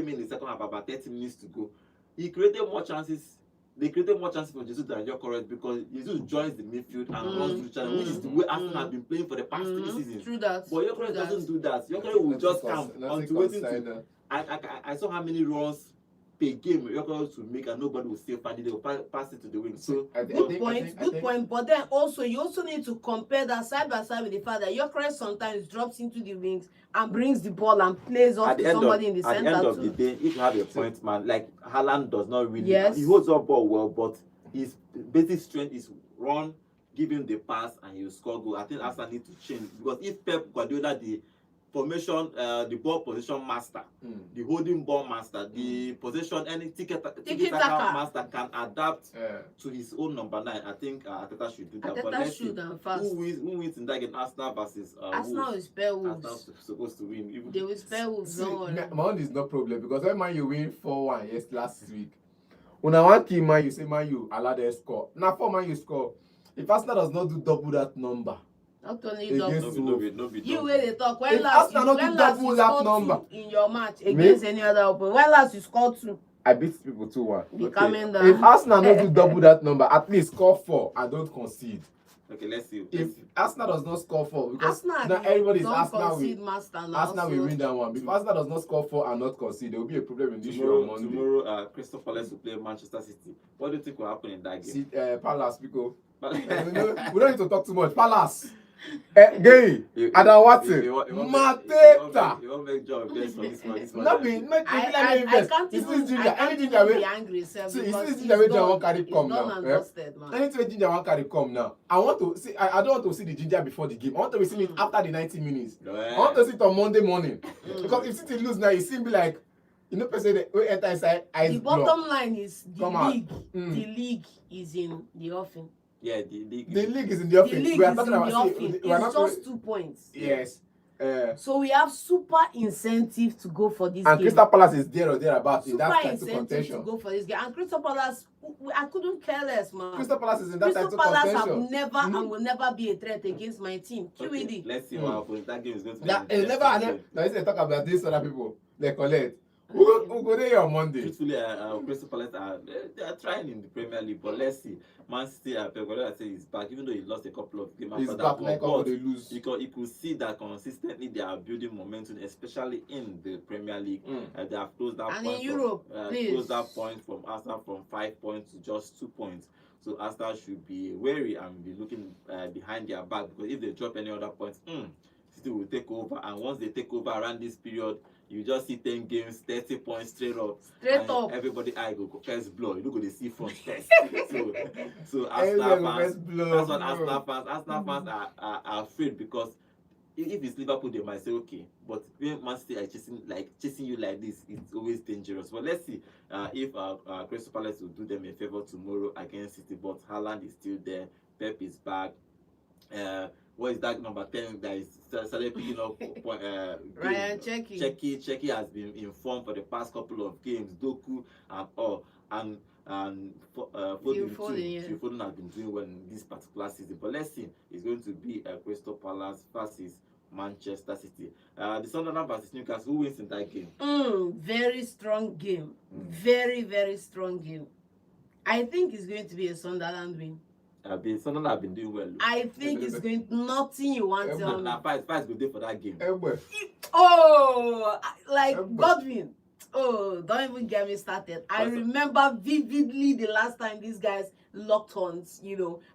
[SPEAKER 1] in the second half about 30 minutes to go, he created more chances. They created more chances for Jesus than Gyökeres because Jesus joins the midfield and runs through the channel, which is the way Arsenal have been playing for the past 3 seasons.
[SPEAKER 2] True that.
[SPEAKER 1] But Gyökeres doesn't do that. Gyökeres will just come onto waiting to. I saw how many runs per game Gyökeres will make and nobody will still find it. They will pass it to the wing. So
[SPEAKER 2] good point. But then also you also need to compare that side by side with the fact that Gyökeres sometimes drops into the wings and brings the ball and plays off to somebody in the center.
[SPEAKER 1] At the end of the day, if you have a point man, like Haaland does not really, he holds up ball well, but his basic strength is run, give him the pass, and he'll score goal. I think Arsenal need to change because if Pep Guardiola, the formation, the ball position master, the holding ball master, the possession, any tiki-taka master can adapt to his own number 9. I think Arteta should do that.
[SPEAKER 2] Arteta
[SPEAKER 1] but let's
[SPEAKER 2] should
[SPEAKER 1] see
[SPEAKER 2] and fast.
[SPEAKER 1] Who wins in that game? Arsenal versus
[SPEAKER 2] Arsenal will spare Wolves.
[SPEAKER 1] Arsenal's supposed to win.
[SPEAKER 2] They will spare Wolves.
[SPEAKER 3] My own is no problem because when Man U win 4-1 last week, when I want to Man U, say Man U allow them score. Now for Man U score, if Arsenal does not do double that number.
[SPEAKER 2] Not only double. You where they talk.
[SPEAKER 3] When last you scored 2
[SPEAKER 2] in your match against any other opponent. When last you scored 2.
[SPEAKER 3] I beat people 2-1.
[SPEAKER 2] Be
[SPEAKER 1] Okay.
[SPEAKER 2] coming down.
[SPEAKER 3] If Arsenal don't do double that number, at least score 4 and don't concede.
[SPEAKER 1] Okay, let's see.
[SPEAKER 3] If Arsenal does not score 4, because
[SPEAKER 2] Arsenal,
[SPEAKER 3] now everybody is
[SPEAKER 2] don't
[SPEAKER 3] Arsenal
[SPEAKER 2] concede
[SPEAKER 3] will,
[SPEAKER 2] master now.
[SPEAKER 3] Arsenal will
[SPEAKER 2] so-
[SPEAKER 3] win that one. If Arsenal does not score 4 and not concede, there will be a problem in this show on Monday.
[SPEAKER 1] Tomorrow, Crystal Palace will play Manchester City. What do you think will happen in that game?
[SPEAKER 3] See, Palace, because
[SPEAKER 1] But-
[SPEAKER 3] we don't need to talk too much. Palace, Gay, Adawate, Mateta.
[SPEAKER 1] You won't make job best for this one.
[SPEAKER 3] Not be not
[SPEAKER 2] I can't even be angry, sir.
[SPEAKER 3] See, you
[SPEAKER 2] because
[SPEAKER 3] see
[SPEAKER 2] it's
[SPEAKER 3] Ginger wey
[SPEAKER 2] done.
[SPEAKER 3] won't carry
[SPEAKER 2] It's
[SPEAKER 3] come
[SPEAKER 2] done
[SPEAKER 3] now.
[SPEAKER 2] and
[SPEAKER 3] Eh?
[SPEAKER 2] dusted, man.
[SPEAKER 3] Anything Ginger won't carry come now. I want to see. I don't want to see the Ginger before the game. I want to be seeing it after the 90 minutes. I want to see it on Monday morning. Because if City lose now, it seems be like, you know, person we enter inside ice
[SPEAKER 2] The
[SPEAKER 3] block.
[SPEAKER 2] bottom line is the
[SPEAKER 3] Come on.
[SPEAKER 2] league. The league is in the offing.
[SPEAKER 1] Yeah, the league.
[SPEAKER 3] The league is in the
[SPEAKER 2] The
[SPEAKER 3] offing.
[SPEAKER 2] league
[SPEAKER 3] We are
[SPEAKER 2] is in
[SPEAKER 3] talking
[SPEAKER 2] the
[SPEAKER 3] about.
[SPEAKER 2] offing.
[SPEAKER 3] See, we are
[SPEAKER 2] It's
[SPEAKER 3] not.
[SPEAKER 2] just 2 points.
[SPEAKER 3] Yes.
[SPEAKER 2] So we have super incentive to go for this
[SPEAKER 3] And
[SPEAKER 2] game.
[SPEAKER 3] Crystal Palace is there or thereabouts in
[SPEAKER 2] Super
[SPEAKER 3] that title
[SPEAKER 2] incentive to
[SPEAKER 3] contention.
[SPEAKER 2] go for this game. And Crystal Palace, I couldn't care less, man.
[SPEAKER 3] Crystal Palace is in that
[SPEAKER 2] Crystal
[SPEAKER 3] title
[SPEAKER 2] Palace
[SPEAKER 3] contention.
[SPEAKER 2] have never and will never be a threat against my team.
[SPEAKER 1] Okay,
[SPEAKER 2] QED.
[SPEAKER 1] let's see what happens. That game is going to be.
[SPEAKER 3] That
[SPEAKER 1] an
[SPEAKER 3] never.
[SPEAKER 1] interesting game.
[SPEAKER 3] Now, they talk about this other people. They collect. Who go there on Monday?
[SPEAKER 1] Truthfully, Crystal Palace they are trying in the Premier League, but let's see. Man City, Pep Guardiola say he's back, even though he lost a couple of games
[SPEAKER 3] He's
[SPEAKER 1] after
[SPEAKER 3] back
[SPEAKER 1] that.
[SPEAKER 3] like how they lose.
[SPEAKER 1] You could see that consistently they are building momentum, especially in the Premier League. They have closed that
[SPEAKER 2] And
[SPEAKER 1] point
[SPEAKER 2] in Europe, please.
[SPEAKER 1] closed that point from Arsenal from 5 points to just 2 points. So Arsenal should be wary and be looking behind their back, because if they drop any other points, City will take over. And once they take over around this period, you just see 10 games, 30 points straight up.
[SPEAKER 2] Straight
[SPEAKER 1] and
[SPEAKER 2] up.
[SPEAKER 1] Everybody eye go first blow. You look at the see front first. so
[SPEAKER 3] Everybody
[SPEAKER 1] Arsenal
[SPEAKER 3] go
[SPEAKER 1] fans,
[SPEAKER 3] first blow,
[SPEAKER 1] that's what
[SPEAKER 3] bro.
[SPEAKER 1] Arsenal fans are afraid, because if it's Liverpool, they might say okay, but when Man City are chasing you like this, it's always dangerous. But let's see if Crystal Palace will do them a favor tomorrow against City. But Haaland is still there. Pep is back. What is that number 10 that is started picking up
[SPEAKER 2] Ryan Cherki.
[SPEAKER 1] Cherki has been informed for the past couple of games. Doku and all, and Foden too.
[SPEAKER 2] Yeah.
[SPEAKER 1] Phil Foden has been doing well in this particular season. But let's see, it's going to be Crystal Palace versus Manchester City. The Sunderland versus Newcastle. Who wins in that game?
[SPEAKER 2] Very strong game. Very, very strong game. I think it's going to be a Sunderland win.
[SPEAKER 1] Sunderland have been doing well.
[SPEAKER 2] I think it's going nothing you want to tell me.
[SPEAKER 1] Now, five good day for that game.
[SPEAKER 2] Oh, like
[SPEAKER 3] Everybody.
[SPEAKER 2] Godwin. Oh, don't even get me started. I remember vividly the last time these guys locked horns,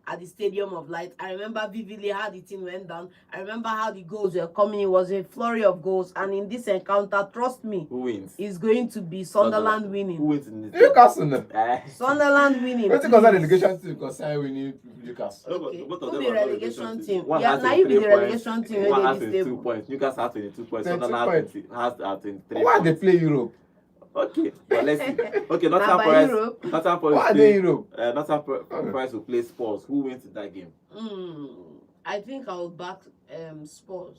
[SPEAKER 2] at the Stadium of Light. I remember vividly how the team went down. I remember how the goals were coming. It was a flurry of goals. And in this encounter, trust me,
[SPEAKER 1] Who wins?
[SPEAKER 2] it's going to be Sunderland
[SPEAKER 1] Who
[SPEAKER 2] winning.
[SPEAKER 1] wins in this
[SPEAKER 3] Newcastle.
[SPEAKER 2] Sunderland winning.
[SPEAKER 3] What's it concern relegation team concern winning Newcastle?
[SPEAKER 2] Okay.
[SPEAKER 1] Both of
[SPEAKER 2] Who
[SPEAKER 1] them
[SPEAKER 2] be
[SPEAKER 1] are
[SPEAKER 2] relegation team?
[SPEAKER 1] One
[SPEAKER 2] Yeah,
[SPEAKER 1] has
[SPEAKER 2] now you be
[SPEAKER 1] 23
[SPEAKER 2] the
[SPEAKER 1] points,
[SPEAKER 2] relegation team.
[SPEAKER 1] One
[SPEAKER 2] Where
[SPEAKER 1] has
[SPEAKER 2] they
[SPEAKER 1] 22
[SPEAKER 2] stable.
[SPEAKER 1] points. Newcastle has 22 points.
[SPEAKER 3] 22
[SPEAKER 1] Sunderland
[SPEAKER 3] points.
[SPEAKER 1] has 23
[SPEAKER 3] Why they
[SPEAKER 1] points.
[SPEAKER 3] play Europe?
[SPEAKER 1] Okay, but let's see. Okay,
[SPEAKER 2] Now
[SPEAKER 1] Nottingham
[SPEAKER 2] by
[SPEAKER 1] Forest.
[SPEAKER 2] Europe.
[SPEAKER 1] Nottingham
[SPEAKER 3] Why
[SPEAKER 1] Forest.
[SPEAKER 3] are they Europe?
[SPEAKER 1] Nottingham Forest will play Spurs. Who wins in that game?
[SPEAKER 2] I think I'll back Spurs.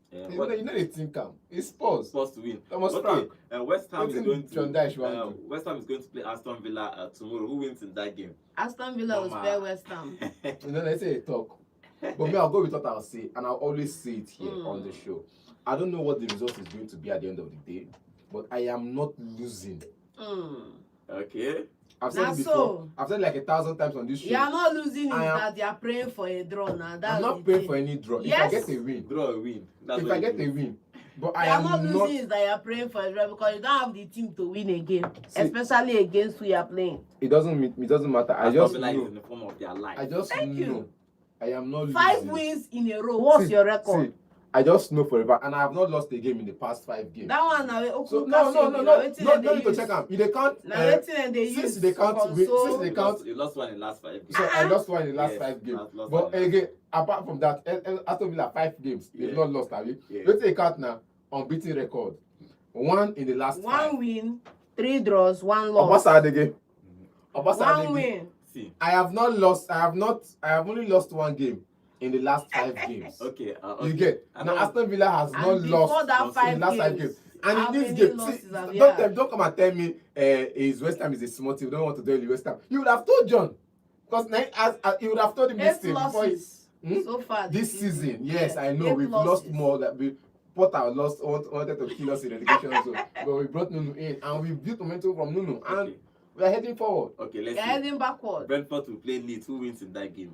[SPEAKER 3] You know they think come. It's Spurs.
[SPEAKER 1] Spurs to win.
[SPEAKER 3] Thomas
[SPEAKER 1] Okay,
[SPEAKER 3] Frank.
[SPEAKER 1] West Ham
[SPEAKER 3] What
[SPEAKER 1] is
[SPEAKER 3] thing
[SPEAKER 1] going
[SPEAKER 3] John Dyche
[SPEAKER 1] to
[SPEAKER 3] want do?
[SPEAKER 1] West Ham is going to play Aston Villa tomorrow. Who wins in that game?
[SPEAKER 2] Aston Villa will
[SPEAKER 1] Mama.
[SPEAKER 2] spare West Ham.
[SPEAKER 3] They say they talk. But me, I'll go with what I'll say, and I'll always say it here on the show. I don't know what the result is going to be at the end of the day, but I am not losing.
[SPEAKER 1] Okay.
[SPEAKER 3] I've said it before.
[SPEAKER 2] So,
[SPEAKER 3] I've said it like 1,000 times on this show.
[SPEAKER 2] you are not losing is
[SPEAKER 3] I am-
[SPEAKER 2] that you are praying for a draw now. That's
[SPEAKER 3] I'm not praying for any draw.
[SPEAKER 2] Yes.
[SPEAKER 3] If I get a win,
[SPEAKER 1] Draw a win. That's
[SPEAKER 3] if
[SPEAKER 1] what
[SPEAKER 3] I
[SPEAKER 1] it
[SPEAKER 3] get a
[SPEAKER 1] means.
[SPEAKER 3] win, but
[SPEAKER 2] You
[SPEAKER 3] I
[SPEAKER 2] are
[SPEAKER 3] am
[SPEAKER 2] not
[SPEAKER 3] not.
[SPEAKER 2] losing is that you are praying for a draw because you don't have the team to win a game,
[SPEAKER 3] See,
[SPEAKER 2] especially against who you are playing.
[SPEAKER 3] It doesn't matter. I
[SPEAKER 1] Aston
[SPEAKER 3] just
[SPEAKER 1] Villa is
[SPEAKER 3] know.
[SPEAKER 1] in the form of their life.
[SPEAKER 3] I just
[SPEAKER 2] Thank you.
[SPEAKER 3] know. I am not
[SPEAKER 2] 5
[SPEAKER 3] losing.
[SPEAKER 2] wins in a row. What's
[SPEAKER 3] See,
[SPEAKER 2] your record?
[SPEAKER 3] see, I just know forever, and I have not lost a game in the past 5 games.
[SPEAKER 2] That one now.
[SPEAKER 3] So no need to check am. If they count,
[SPEAKER 2] Now wetin they use
[SPEAKER 3] since they count,
[SPEAKER 2] console.
[SPEAKER 3] since they count,
[SPEAKER 1] You lost one in the last 5 games.
[SPEAKER 3] so I lost one in the last
[SPEAKER 1] Yes,
[SPEAKER 3] 5 games.
[SPEAKER 1] lost
[SPEAKER 3] But
[SPEAKER 1] one.
[SPEAKER 3] again, apart from that, Aston Villa 5 games, they've
[SPEAKER 1] Yeah.
[SPEAKER 3] not lost, have you?
[SPEAKER 1] Yeah.
[SPEAKER 3] Let's take out now unbeaten record. 1 in the last 5.
[SPEAKER 2] 1 win, 3 draws, 1 loss.
[SPEAKER 3] Obasa Adege. Obasa
[SPEAKER 2] 1
[SPEAKER 3] Adege.
[SPEAKER 2] win.
[SPEAKER 1] See.
[SPEAKER 3] I have only lost 1 game in the last 5 games.
[SPEAKER 1] Okay.
[SPEAKER 3] You get
[SPEAKER 1] I
[SPEAKER 3] now
[SPEAKER 1] know-
[SPEAKER 3] Aston Villa has
[SPEAKER 2] And
[SPEAKER 3] not
[SPEAKER 2] before
[SPEAKER 3] lost
[SPEAKER 2] that
[SPEAKER 3] in
[SPEAKER 2] 5
[SPEAKER 3] the last 5
[SPEAKER 2] games,
[SPEAKER 3] games. And
[SPEAKER 2] how
[SPEAKER 3] in this
[SPEAKER 2] many
[SPEAKER 3] game,
[SPEAKER 2] losses
[SPEAKER 3] see,
[SPEAKER 2] have you had?
[SPEAKER 3] don't come and tell me is West Ham is a small team. You don't want to tell you West Ham. You would have told John. Because as you would have told him this
[SPEAKER 2] 8
[SPEAKER 3] thing before he,
[SPEAKER 2] losses so far
[SPEAKER 3] this season. Yes, I know
[SPEAKER 2] 8
[SPEAKER 3] we've
[SPEAKER 2] losses.
[SPEAKER 3] lost more. That we Potter wanted to kill us in relegation zone, but we brought Nuno in and we built momentum from Nuno, and
[SPEAKER 1] Okay.
[SPEAKER 3] we are heading forward.
[SPEAKER 1] Okay, let's
[SPEAKER 2] You're
[SPEAKER 1] see.
[SPEAKER 2] heading backward.
[SPEAKER 1] Brentford will play Leeds. Who wins in that game?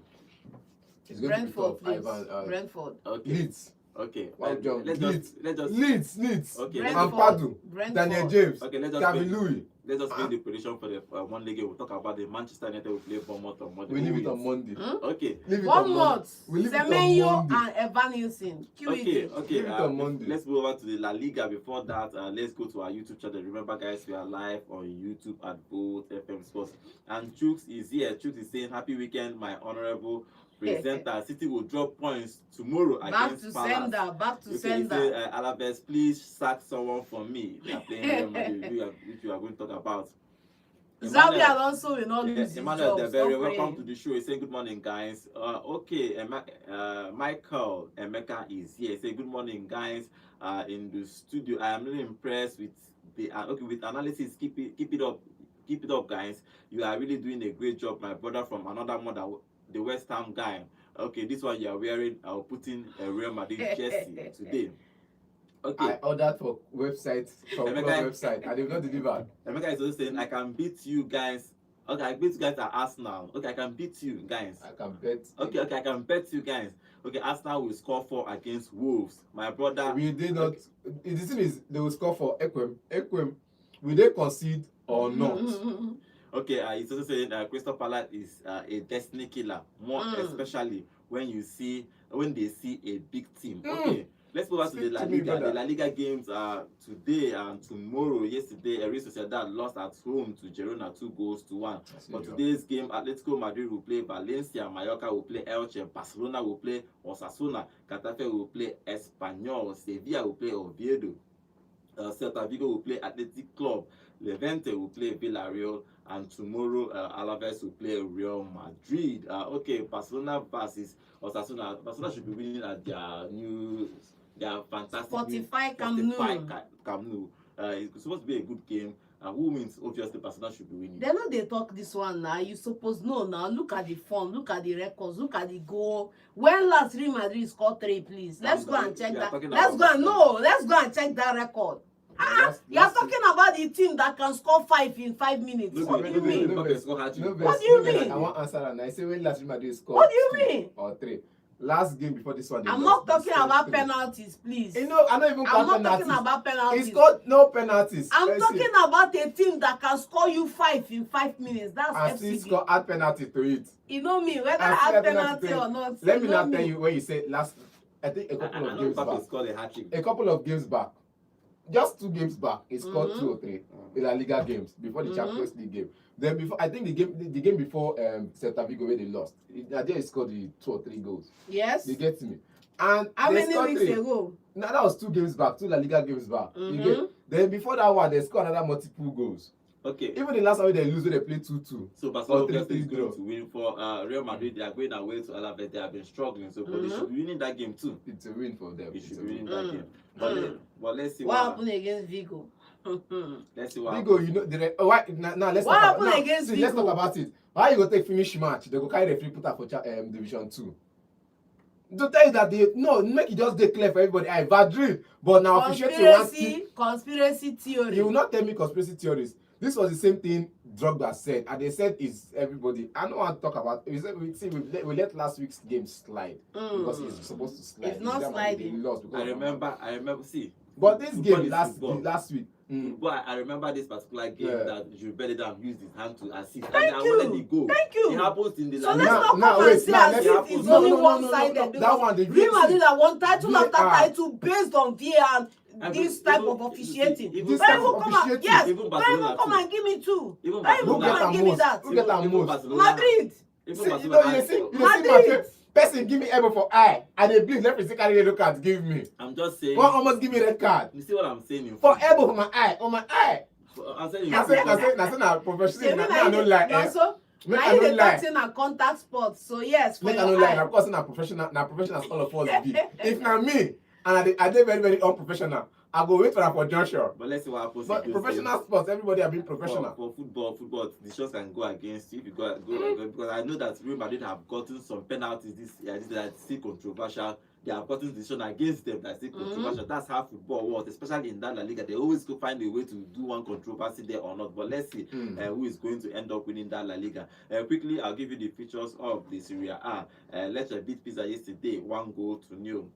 [SPEAKER 3] It's going
[SPEAKER 2] Brentford,
[SPEAKER 3] to be
[SPEAKER 2] please.
[SPEAKER 3] tough, Ivan.
[SPEAKER 2] Brentford.
[SPEAKER 1] Okay.
[SPEAKER 3] Leeds.
[SPEAKER 1] Okay.
[SPEAKER 3] Wow, John.
[SPEAKER 1] Let's
[SPEAKER 3] Leeds.
[SPEAKER 1] just
[SPEAKER 3] Leeds.
[SPEAKER 1] Okay.
[SPEAKER 2] Brentford.
[SPEAKER 3] Ampadu,
[SPEAKER 2] Brentford.
[SPEAKER 3] Daniel James,
[SPEAKER 1] Okay, let's just
[SPEAKER 3] Kevin
[SPEAKER 1] make-
[SPEAKER 3] Louis.
[SPEAKER 1] Let's just make the prediction for the one league game. We'll talk about the Manchester United will play Bournemouth on Monday.
[SPEAKER 3] We
[SPEAKER 1] Who
[SPEAKER 3] leave it on
[SPEAKER 1] wins?
[SPEAKER 3] Monday.
[SPEAKER 1] Okay.
[SPEAKER 3] Leave it on Monday.
[SPEAKER 2] Bournemouth,
[SPEAKER 3] We leave it on
[SPEAKER 2] Semenyo
[SPEAKER 3] Monday.
[SPEAKER 2] and Evanilson.
[SPEAKER 1] Okay,
[SPEAKER 2] QED.
[SPEAKER 1] okay.
[SPEAKER 3] Leave it on Monday.
[SPEAKER 1] Let's move over to the La Liga. Before that, let's go to our YouTube channel. Remember, guys, we are live on YouTube at both FM Sports. And Chooks is here. Chooks is saying, "Happy weekend, my honorable presenter. City will drop points tomorrow
[SPEAKER 2] Back
[SPEAKER 1] against
[SPEAKER 2] to
[SPEAKER 1] Palace."
[SPEAKER 2] sender. Back to
[SPEAKER 1] Okay, he
[SPEAKER 2] sender.
[SPEAKER 1] said, "Alaves, please sack someone for me." They are playing Real Madrid, which we are going to talk about.
[SPEAKER 2] Xabi Alonso will not lose his
[SPEAKER 1] Emmanuel
[SPEAKER 2] job.
[SPEAKER 1] Debere,
[SPEAKER 2] Stop
[SPEAKER 1] welcome to
[SPEAKER 2] praying.
[SPEAKER 1] the show. He said, "Good morning, guys." Okay, Michael Emeka is here. He said, "Good morning, guys." In the studio, I am really impressed with the with analysis. Keep it up, guys. You are really doing a great job, my brother from another mother, the West Ham guy. Okay, this one you are wearing. I'll put in a Real Madrid jersey today. Okay.
[SPEAKER 3] I ordered from club
[SPEAKER 1] Emeka-
[SPEAKER 3] website, and they've not delivered.
[SPEAKER 1] Emeka is also saying, "I can beat you guys." Okay, I beat you guys at Arsenal. Okay, I can beat you guys.
[SPEAKER 3] I can bet.
[SPEAKER 1] Okay, I can bet you guys. Okay, Arsenal will score 4 against Wolves. My brother.
[SPEAKER 3] We did not. The thing is, they will score for Equem. Will they concede or not?
[SPEAKER 1] Okay, he's also saying Crystal Palace is a destiny killer, more especially when they see a big team. Okay, let's go back to the La
[SPEAKER 3] Speak to me,
[SPEAKER 1] Liga. The
[SPEAKER 3] brother.
[SPEAKER 1] La Liga games are today and tomorrow. Yesterday, Real Sociedad lost at home to Girona 2-1. For today's game, Atletico Madrid will play Valencia, Mallorca will play Elche, Barcelona will play Osasuna, Getafe will play Espanyol, Sevilla will play Oviedo, Celta Vigo will play Athletic Club, Levante will play Villarreal, and tomorrow Alaves will play Real Madrid. Okay, Barcelona versus Osasuna. Barcelona should be winning at their fantastic
[SPEAKER 2] Spotify Camp Nou.
[SPEAKER 1] Camp Nou. It's supposed to be a good game. Who wins? Obviously, Barcelona should be winning.
[SPEAKER 2] They know they talk this one now. You suppose know now. Look at the form. Look at the records. Look at the goal. When last Real Madrid scored 3, please. Let's go and check that. Let's go and check that record. You're talking about the team that can score 5 in 5 minutes. What do you mean?
[SPEAKER 1] What
[SPEAKER 2] do you mean?
[SPEAKER 3] I want to answer that. I say when last Real Madrid scored.
[SPEAKER 2] What do you
[SPEAKER 3] 2
[SPEAKER 2] mean?
[SPEAKER 3] or 3. Last game before this one.
[SPEAKER 2] I'm not talking about penalties, please.
[SPEAKER 3] You know, I don't even
[SPEAKER 2] I'm
[SPEAKER 3] count
[SPEAKER 2] not
[SPEAKER 3] penalties.
[SPEAKER 2] talking about
[SPEAKER 3] He
[SPEAKER 2] penalties.
[SPEAKER 3] scored no penalties.
[SPEAKER 2] I'm talking about a team that can score you 5 in 5 minutes. That's
[SPEAKER 3] I still
[SPEAKER 2] FCB.
[SPEAKER 3] score add penalty to it.
[SPEAKER 2] You know me, whether
[SPEAKER 3] I
[SPEAKER 2] I
[SPEAKER 3] still
[SPEAKER 2] have
[SPEAKER 3] add
[SPEAKER 2] penalty or not.
[SPEAKER 3] Let me
[SPEAKER 2] you know
[SPEAKER 3] not tell you when you said last. I think a couple of games back.
[SPEAKER 1] scored a hat trick.
[SPEAKER 3] A couple of games back. Just 2 games back, he scored 2 or 3 in La Liga games before the Champions League game. Then before, I think the game before Celta Vigo where they lost, I think he scored the 2 or 3 goals.
[SPEAKER 2] Yes.
[SPEAKER 3] You get me? And
[SPEAKER 2] How
[SPEAKER 3] they
[SPEAKER 2] many
[SPEAKER 3] scored
[SPEAKER 2] weeks
[SPEAKER 3] 3.
[SPEAKER 2] ago?
[SPEAKER 3] Now that was 2 games back, 2 La Liga games back. You get? Then before that one, they scored another multiple goals.
[SPEAKER 1] Okay.
[SPEAKER 3] Even the last one they lose, when they play 2-2.
[SPEAKER 1] So Barcelona
[SPEAKER 3] Or 3-3
[SPEAKER 1] obviously is going
[SPEAKER 3] draw.
[SPEAKER 1] to win. For Real Madrid, they are going away to Alaves. They have been struggling, so but they should be winning that game too.
[SPEAKER 3] It's a win for them.
[SPEAKER 1] They
[SPEAKER 3] It's
[SPEAKER 1] should
[SPEAKER 3] a
[SPEAKER 1] be winning
[SPEAKER 3] win.
[SPEAKER 1] that game. But let's see
[SPEAKER 2] What
[SPEAKER 1] what
[SPEAKER 2] happened against Vigo?
[SPEAKER 1] let's see what
[SPEAKER 3] Vigo, you know, now let's
[SPEAKER 2] What
[SPEAKER 3] talk
[SPEAKER 2] happened
[SPEAKER 3] about,
[SPEAKER 2] against
[SPEAKER 3] see, let's
[SPEAKER 2] Vigo?
[SPEAKER 3] talk about it. How you go take finish match? They go carry the free putter for Division 2. To tell you that make it just declare for everybody. I Madrid, but now officiating one team.
[SPEAKER 2] Conspiracy theory.
[SPEAKER 3] You will not tell me conspiracy theories. This was the same thing Drogba said, and they said is everybody. I don't want to talk about. We let last week's game slide because it's supposed to slide.
[SPEAKER 2] It's not sliding.
[SPEAKER 3] They lost because
[SPEAKER 1] I remember. See.
[SPEAKER 3] But this
[SPEAKER 1] Football
[SPEAKER 3] game
[SPEAKER 1] is
[SPEAKER 3] last
[SPEAKER 1] football.
[SPEAKER 3] week.
[SPEAKER 1] But I remember this particular game
[SPEAKER 3] Yeah.
[SPEAKER 1] that Jules Bellingham used his hand to assist.
[SPEAKER 2] Thank
[SPEAKER 1] and
[SPEAKER 2] you.
[SPEAKER 1] I wanted the goal.
[SPEAKER 2] Thank you.
[SPEAKER 1] It happens in the
[SPEAKER 2] So
[SPEAKER 1] La
[SPEAKER 2] let's
[SPEAKER 1] Liga.
[SPEAKER 2] not
[SPEAKER 3] Now,
[SPEAKER 2] come
[SPEAKER 3] wait,
[SPEAKER 2] and say
[SPEAKER 3] now,
[SPEAKER 2] as
[SPEAKER 3] let's
[SPEAKER 2] if
[SPEAKER 1] happen.
[SPEAKER 2] it's
[SPEAKER 1] No,
[SPEAKER 2] only
[SPEAKER 3] no, no,
[SPEAKER 2] one-sided.
[SPEAKER 3] no, that one, the
[SPEAKER 2] Real
[SPEAKER 3] VAR.
[SPEAKER 2] Madrid that won title after
[SPEAKER 3] VAR.
[SPEAKER 2] title based on VAR and this type of officiating.
[SPEAKER 1] Even
[SPEAKER 3] This
[SPEAKER 2] Don't
[SPEAKER 3] type
[SPEAKER 2] even
[SPEAKER 3] of
[SPEAKER 2] come and
[SPEAKER 3] officiating.
[SPEAKER 2] yes.
[SPEAKER 1] Even
[SPEAKER 2] Don't
[SPEAKER 1] Barcelona
[SPEAKER 2] even come
[SPEAKER 1] too.
[SPEAKER 2] and give me 2.
[SPEAKER 1] Even
[SPEAKER 2] Don't even
[SPEAKER 3] Who
[SPEAKER 2] come
[SPEAKER 3] get
[SPEAKER 2] and
[SPEAKER 3] am
[SPEAKER 2] give me
[SPEAKER 3] most?
[SPEAKER 2] that.
[SPEAKER 3] Who get am
[SPEAKER 1] Even
[SPEAKER 3] most?
[SPEAKER 1] Barcelona.
[SPEAKER 2] Madrid.
[SPEAKER 1] Even
[SPEAKER 3] See,
[SPEAKER 1] Barcelona.
[SPEAKER 3] you see
[SPEAKER 2] Madrid.
[SPEAKER 3] my face. Person give me elbow for eye, and they bleed. Let me see carry red card. Give me.
[SPEAKER 1] I'm just saying.
[SPEAKER 3] One almost give me red card
[SPEAKER 1] You see what I'm saying? In
[SPEAKER 3] for
[SPEAKER 1] football?
[SPEAKER 3] elbow for my eye. On my eye.
[SPEAKER 1] I'm saying in
[SPEAKER 3] I say
[SPEAKER 1] football.
[SPEAKER 3] na professional.
[SPEAKER 2] Say,
[SPEAKER 3] Na I no lie.
[SPEAKER 2] Also,
[SPEAKER 3] Make
[SPEAKER 2] now
[SPEAKER 3] I
[SPEAKER 2] you
[SPEAKER 3] no
[SPEAKER 2] dey
[SPEAKER 3] lie.
[SPEAKER 2] talk say na contact sport. So yes, for
[SPEAKER 3] Make I
[SPEAKER 2] your
[SPEAKER 3] no lie. Na
[SPEAKER 2] eye.
[SPEAKER 3] because na professionals all of us be. If na me and I dey very very unprofessional, I go wait for am for Joshua.
[SPEAKER 1] But let's see what happens.
[SPEAKER 3] But
[SPEAKER 1] in those
[SPEAKER 3] professional
[SPEAKER 1] games.
[SPEAKER 3] sports, everybody have been professional.
[SPEAKER 1] For football, decisions can go against you if you go because I know that Real Madrid have gotten some penalties this year that is still controversial they have gotten decision against them that's still controversial. That's how football works, especially in that La Liga. They always go find a way to do one controversy there or not. But let's see who is going to end up winning that La Liga. Quickly, I'll give you the features of the Serie A. Lecce beat Pisa yesterday, 1-0.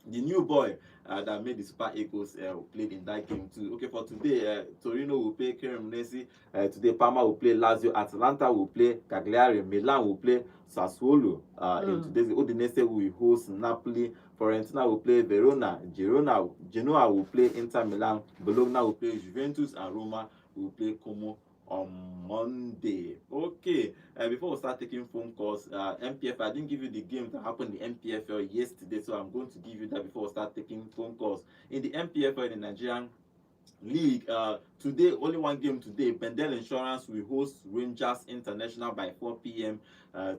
[SPEAKER 1] The new boy that made the Super Eagles played in that game too. Okay, for today, Torino will play Cremonese. Today, Parma will play Lazio. Atalanta will play Cagliari. Milan will play Sassuolo. In today's Udinese will host Napoli. Fiorentina will play Verona. Genoa will play Inter Milan. Bologna will play Juventus, and Roma will play Como on Monday. Okay, before we start taking phone calls, MPF, I didn't give you the game that happened in the MPFL yesterday, so I'm going to give you that before we start taking phone calls. In the MPFL, in the Nigerian League, today, only one game today. Bendel Insurance will host Rangers International by 4 p.m.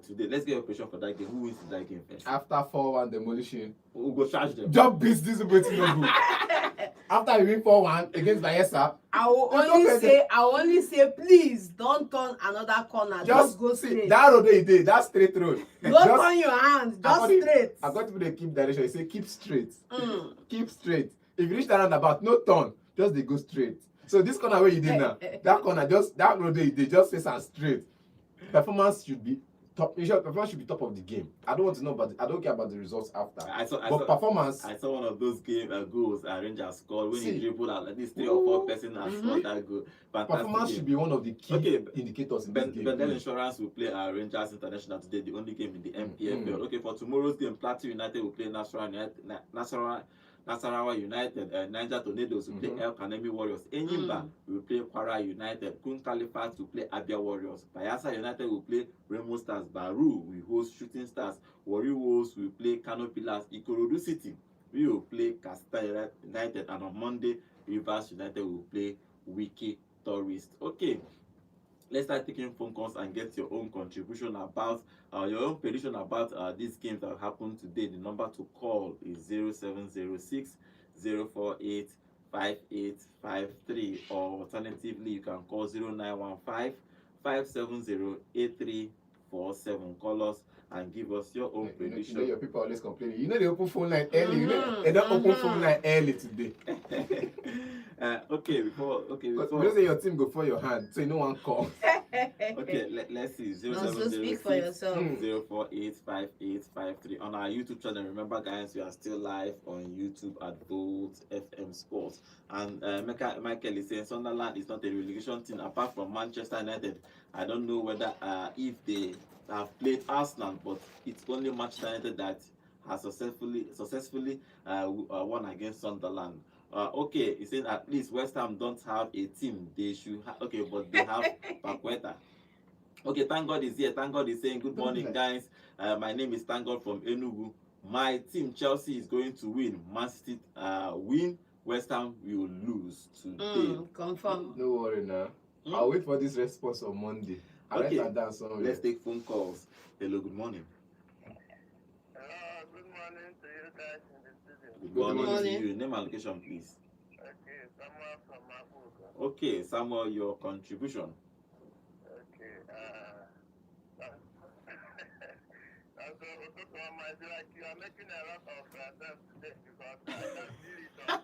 [SPEAKER 1] Today. Let's get a question for that game. Who wins that game first?
[SPEAKER 3] After 4-1 demolition,
[SPEAKER 1] We'll go charge them.
[SPEAKER 3] job beats this Tinubu. After we win 4-1 against Bayelsa,
[SPEAKER 2] I will only say, please don't turn another corner. Just go
[SPEAKER 3] see
[SPEAKER 2] straight.
[SPEAKER 3] that road they did, that straight road.
[SPEAKER 2] Don't turn your hand. Just straight.
[SPEAKER 3] I got to keep direction. You say keep straight. Keep straight. If you reach that roundabout, no turn. Just they go straight. So this corner where you did now, that corner, just that road they just face and straight. Performance should be top. Performance should be top of the game. I don't want to know about. I don't care about the results after. Performance.
[SPEAKER 1] I saw one of those game goals Rangers scored when he dribbled out like this 3 or 4 person and scored that goal. Fantastic
[SPEAKER 3] Performance
[SPEAKER 1] game.
[SPEAKER 3] should be one of the key indicators in this game.
[SPEAKER 1] Bendel Insurance will play Rangers International today, the only game in the MPFL. Okay, for tomorrow's game, Plateau United will play Nasarawa United. Niger Tornadoes will play El Kanemi Warriors. Enyimba will play Kwara United. Kun Kalifat will play Abia Warriors. Bayelsa United will play Remo Stars. Baru will host Shooting Stars. Warri Wolves will play Kano Pillars. Ikorodu City will play Castel United. And on Monday, Rivers United will play Wiki Tourist. Okay, let's start taking phone calls and get your own contribution about your own prediction about these games that happen today. The number to call is 0706 048 5853, or alternatively you can call 0915 570 8347. Call us and give us your own prediction.
[SPEAKER 3] You know your people always complaining. You know they open phone line early. You know they don't open phone line early today.
[SPEAKER 1] Okay, before
[SPEAKER 3] you say your team go for your hand, so no one call.
[SPEAKER 1] Okay, let's see. 0706 048 5853 on our YouTube channel. Remember, guys, we are still live on YouTube at Volt FM Sports. And Michael is saying Sunderland is not a relegation team apart from Manchester United. I don't know whether if they have played Arsenal, but it's only Manchester United that has successfully won against Sunderland. Okay, he said at least West Ham don't have a team. They should okay, but they have Paqueta. Okay, thank God is here. Thank God is saying good morning, guys. My name is Thank God from Enugu. My team Chelsea is going to win. Man City win. West Ham will lose today.
[SPEAKER 2] Confirm.
[SPEAKER 3] No worry now. I'll wait for this response on Monday.
[SPEAKER 1] Okay, let's take phone calls. Hello, good morning.
[SPEAKER 4] Good morning to you guys in the studio.
[SPEAKER 1] Good morning to you. Name and location, please.
[SPEAKER 4] Okay, Samuel from Maputo.
[SPEAKER 1] Okay, Samuel, your contribution.
[SPEAKER 4] Okay, like you are making a lot of sense today because I can see it on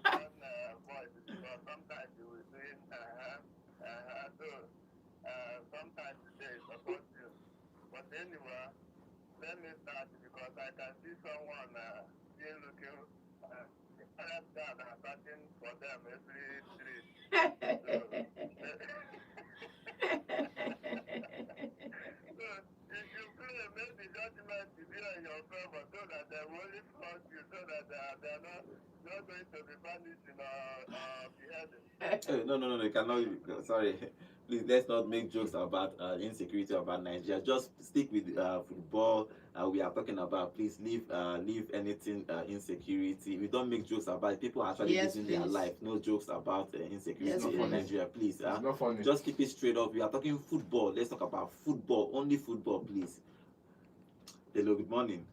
[SPEAKER 4] voice because sometimes you will say sometimes today is supposed to. But anyway, let me start because I can see someone still looking the parents that are searching for them every street. So if you play, maybe judgment to be in your favor so that they will only front you so that they're not going to be punishing or beheaded.
[SPEAKER 1] No, you cannot. Sorry. Please, let's not make jokes about insecurity about Nigeria. Just stick with football. We are talking about. Please leave anything insecurity. We don't make jokes about it. People are actually losing their life. No jokes about insecurity in Nigeria. Please,
[SPEAKER 3] it's not funny.
[SPEAKER 1] Just keep it straight up. We are talking football. Let's talk about football. Only football, please. Hello, good morning.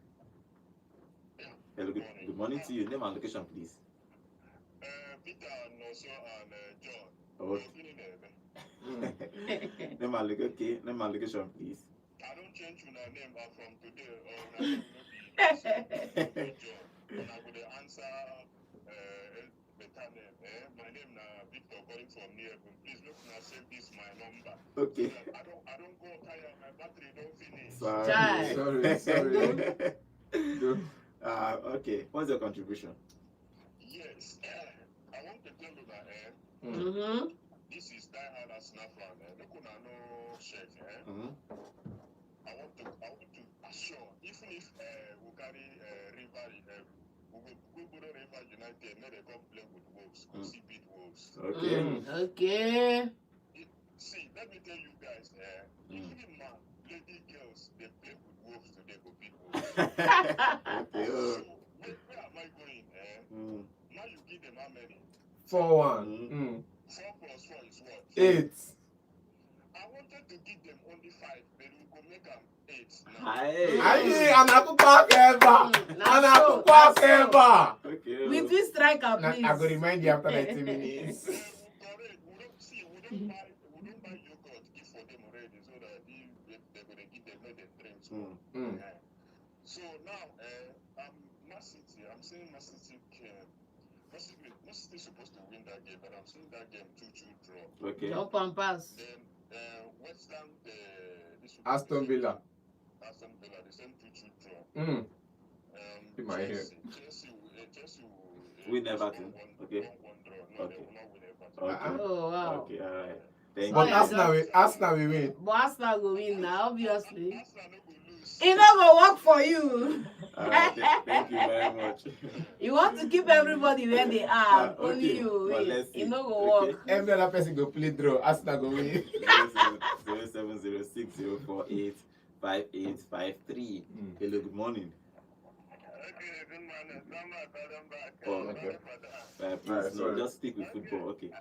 [SPEAKER 1] Hello, good morning to you. Name and location, please.
[SPEAKER 4] Peter, Noso, and John.
[SPEAKER 1] Okay. Name and location, please.
[SPEAKER 4] I don't change your name from today. Or when I would answer better name. My name na Victor calling from Nearby. Please look now, save this my number.
[SPEAKER 1] Okay.
[SPEAKER 4] So that I don't go tire, my battery don't finish.
[SPEAKER 2] Chai.
[SPEAKER 3] Sorry. No.
[SPEAKER 1] Okay. What's your contribution?
[SPEAKER 4] Yes. I want to tell you that
[SPEAKER 2] Mm-hmm.
[SPEAKER 4] this is Die Hard Arsenal fan. Look on no shirt.
[SPEAKER 1] Mm-hmm.
[SPEAKER 4] I want to assure, even if we carry River, we go to River United, may they come play with Wolves, go see beat Wolves.
[SPEAKER 1] Okay.
[SPEAKER 2] Okay.
[SPEAKER 4] See, let me tell you guys, even man, lady girls, they play with Wolves today, go beat Wolves.
[SPEAKER 1] Okay.
[SPEAKER 4] So, where am I going? Now you give them how many?
[SPEAKER 3] 4-1.
[SPEAKER 4] 4 plus 4 is what?
[SPEAKER 3] 8.
[SPEAKER 4] I wanted to give them only 5, but we could make them 8 now.
[SPEAKER 3] Aye, anakupa keba. Anakupa keba.
[SPEAKER 1] Okay.
[SPEAKER 2] With this striker, please.
[SPEAKER 3] I go remind you after 90 minutes.
[SPEAKER 4] Correct. We don't buy yogurt give for them already, so that they're gonna give them make them drink. So now, Man City. I'm saying Man City can. Man City is supposed to win that game, but I'm saying that game 2-2 draw.
[SPEAKER 1] Okay.
[SPEAKER 2] Jump and pass.
[SPEAKER 4] Then WESTHAM,
[SPEAKER 3] Aston Villa.
[SPEAKER 4] Aston Villa, the same 2-2 draw.
[SPEAKER 3] In my head.
[SPEAKER 4] Chelsea
[SPEAKER 1] Win Everton. Okay.
[SPEAKER 4] 1-1 draw. No, they will not win Everton.
[SPEAKER 1] Okay.
[SPEAKER 2] Oh, wow.
[SPEAKER 1] Okay. All right. Thank
[SPEAKER 3] But
[SPEAKER 1] you.
[SPEAKER 3] Arsenal will win.
[SPEAKER 2] But Arsenal go win now, obviously.
[SPEAKER 4] Arsenal no go lose.
[SPEAKER 2] It not gonna work for you.
[SPEAKER 1] All right. Thank you very much.
[SPEAKER 2] You want to keep everybody where they are. Only
[SPEAKER 1] Okay.
[SPEAKER 2] you
[SPEAKER 1] Well,
[SPEAKER 2] win.
[SPEAKER 1] let's see.
[SPEAKER 2] It not gonna
[SPEAKER 1] Okay.
[SPEAKER 2] work.
[SPEAKER 3] Every other person go play draw. Arsenal go win.
[SPEAKER 1] 07060485853. Hello, good morning.
[SPEAKER 4] Okay, good morning. Someone calling back.
[SPEAKER 1] Oh,
[SPEAKER 3] okay.
[SPEAKER 4] Sorry for that.
[SPEAKER 1] Please, no,
[SPEAKER 3] sorry.
[SPEAKER 1] just stick with football. Okay.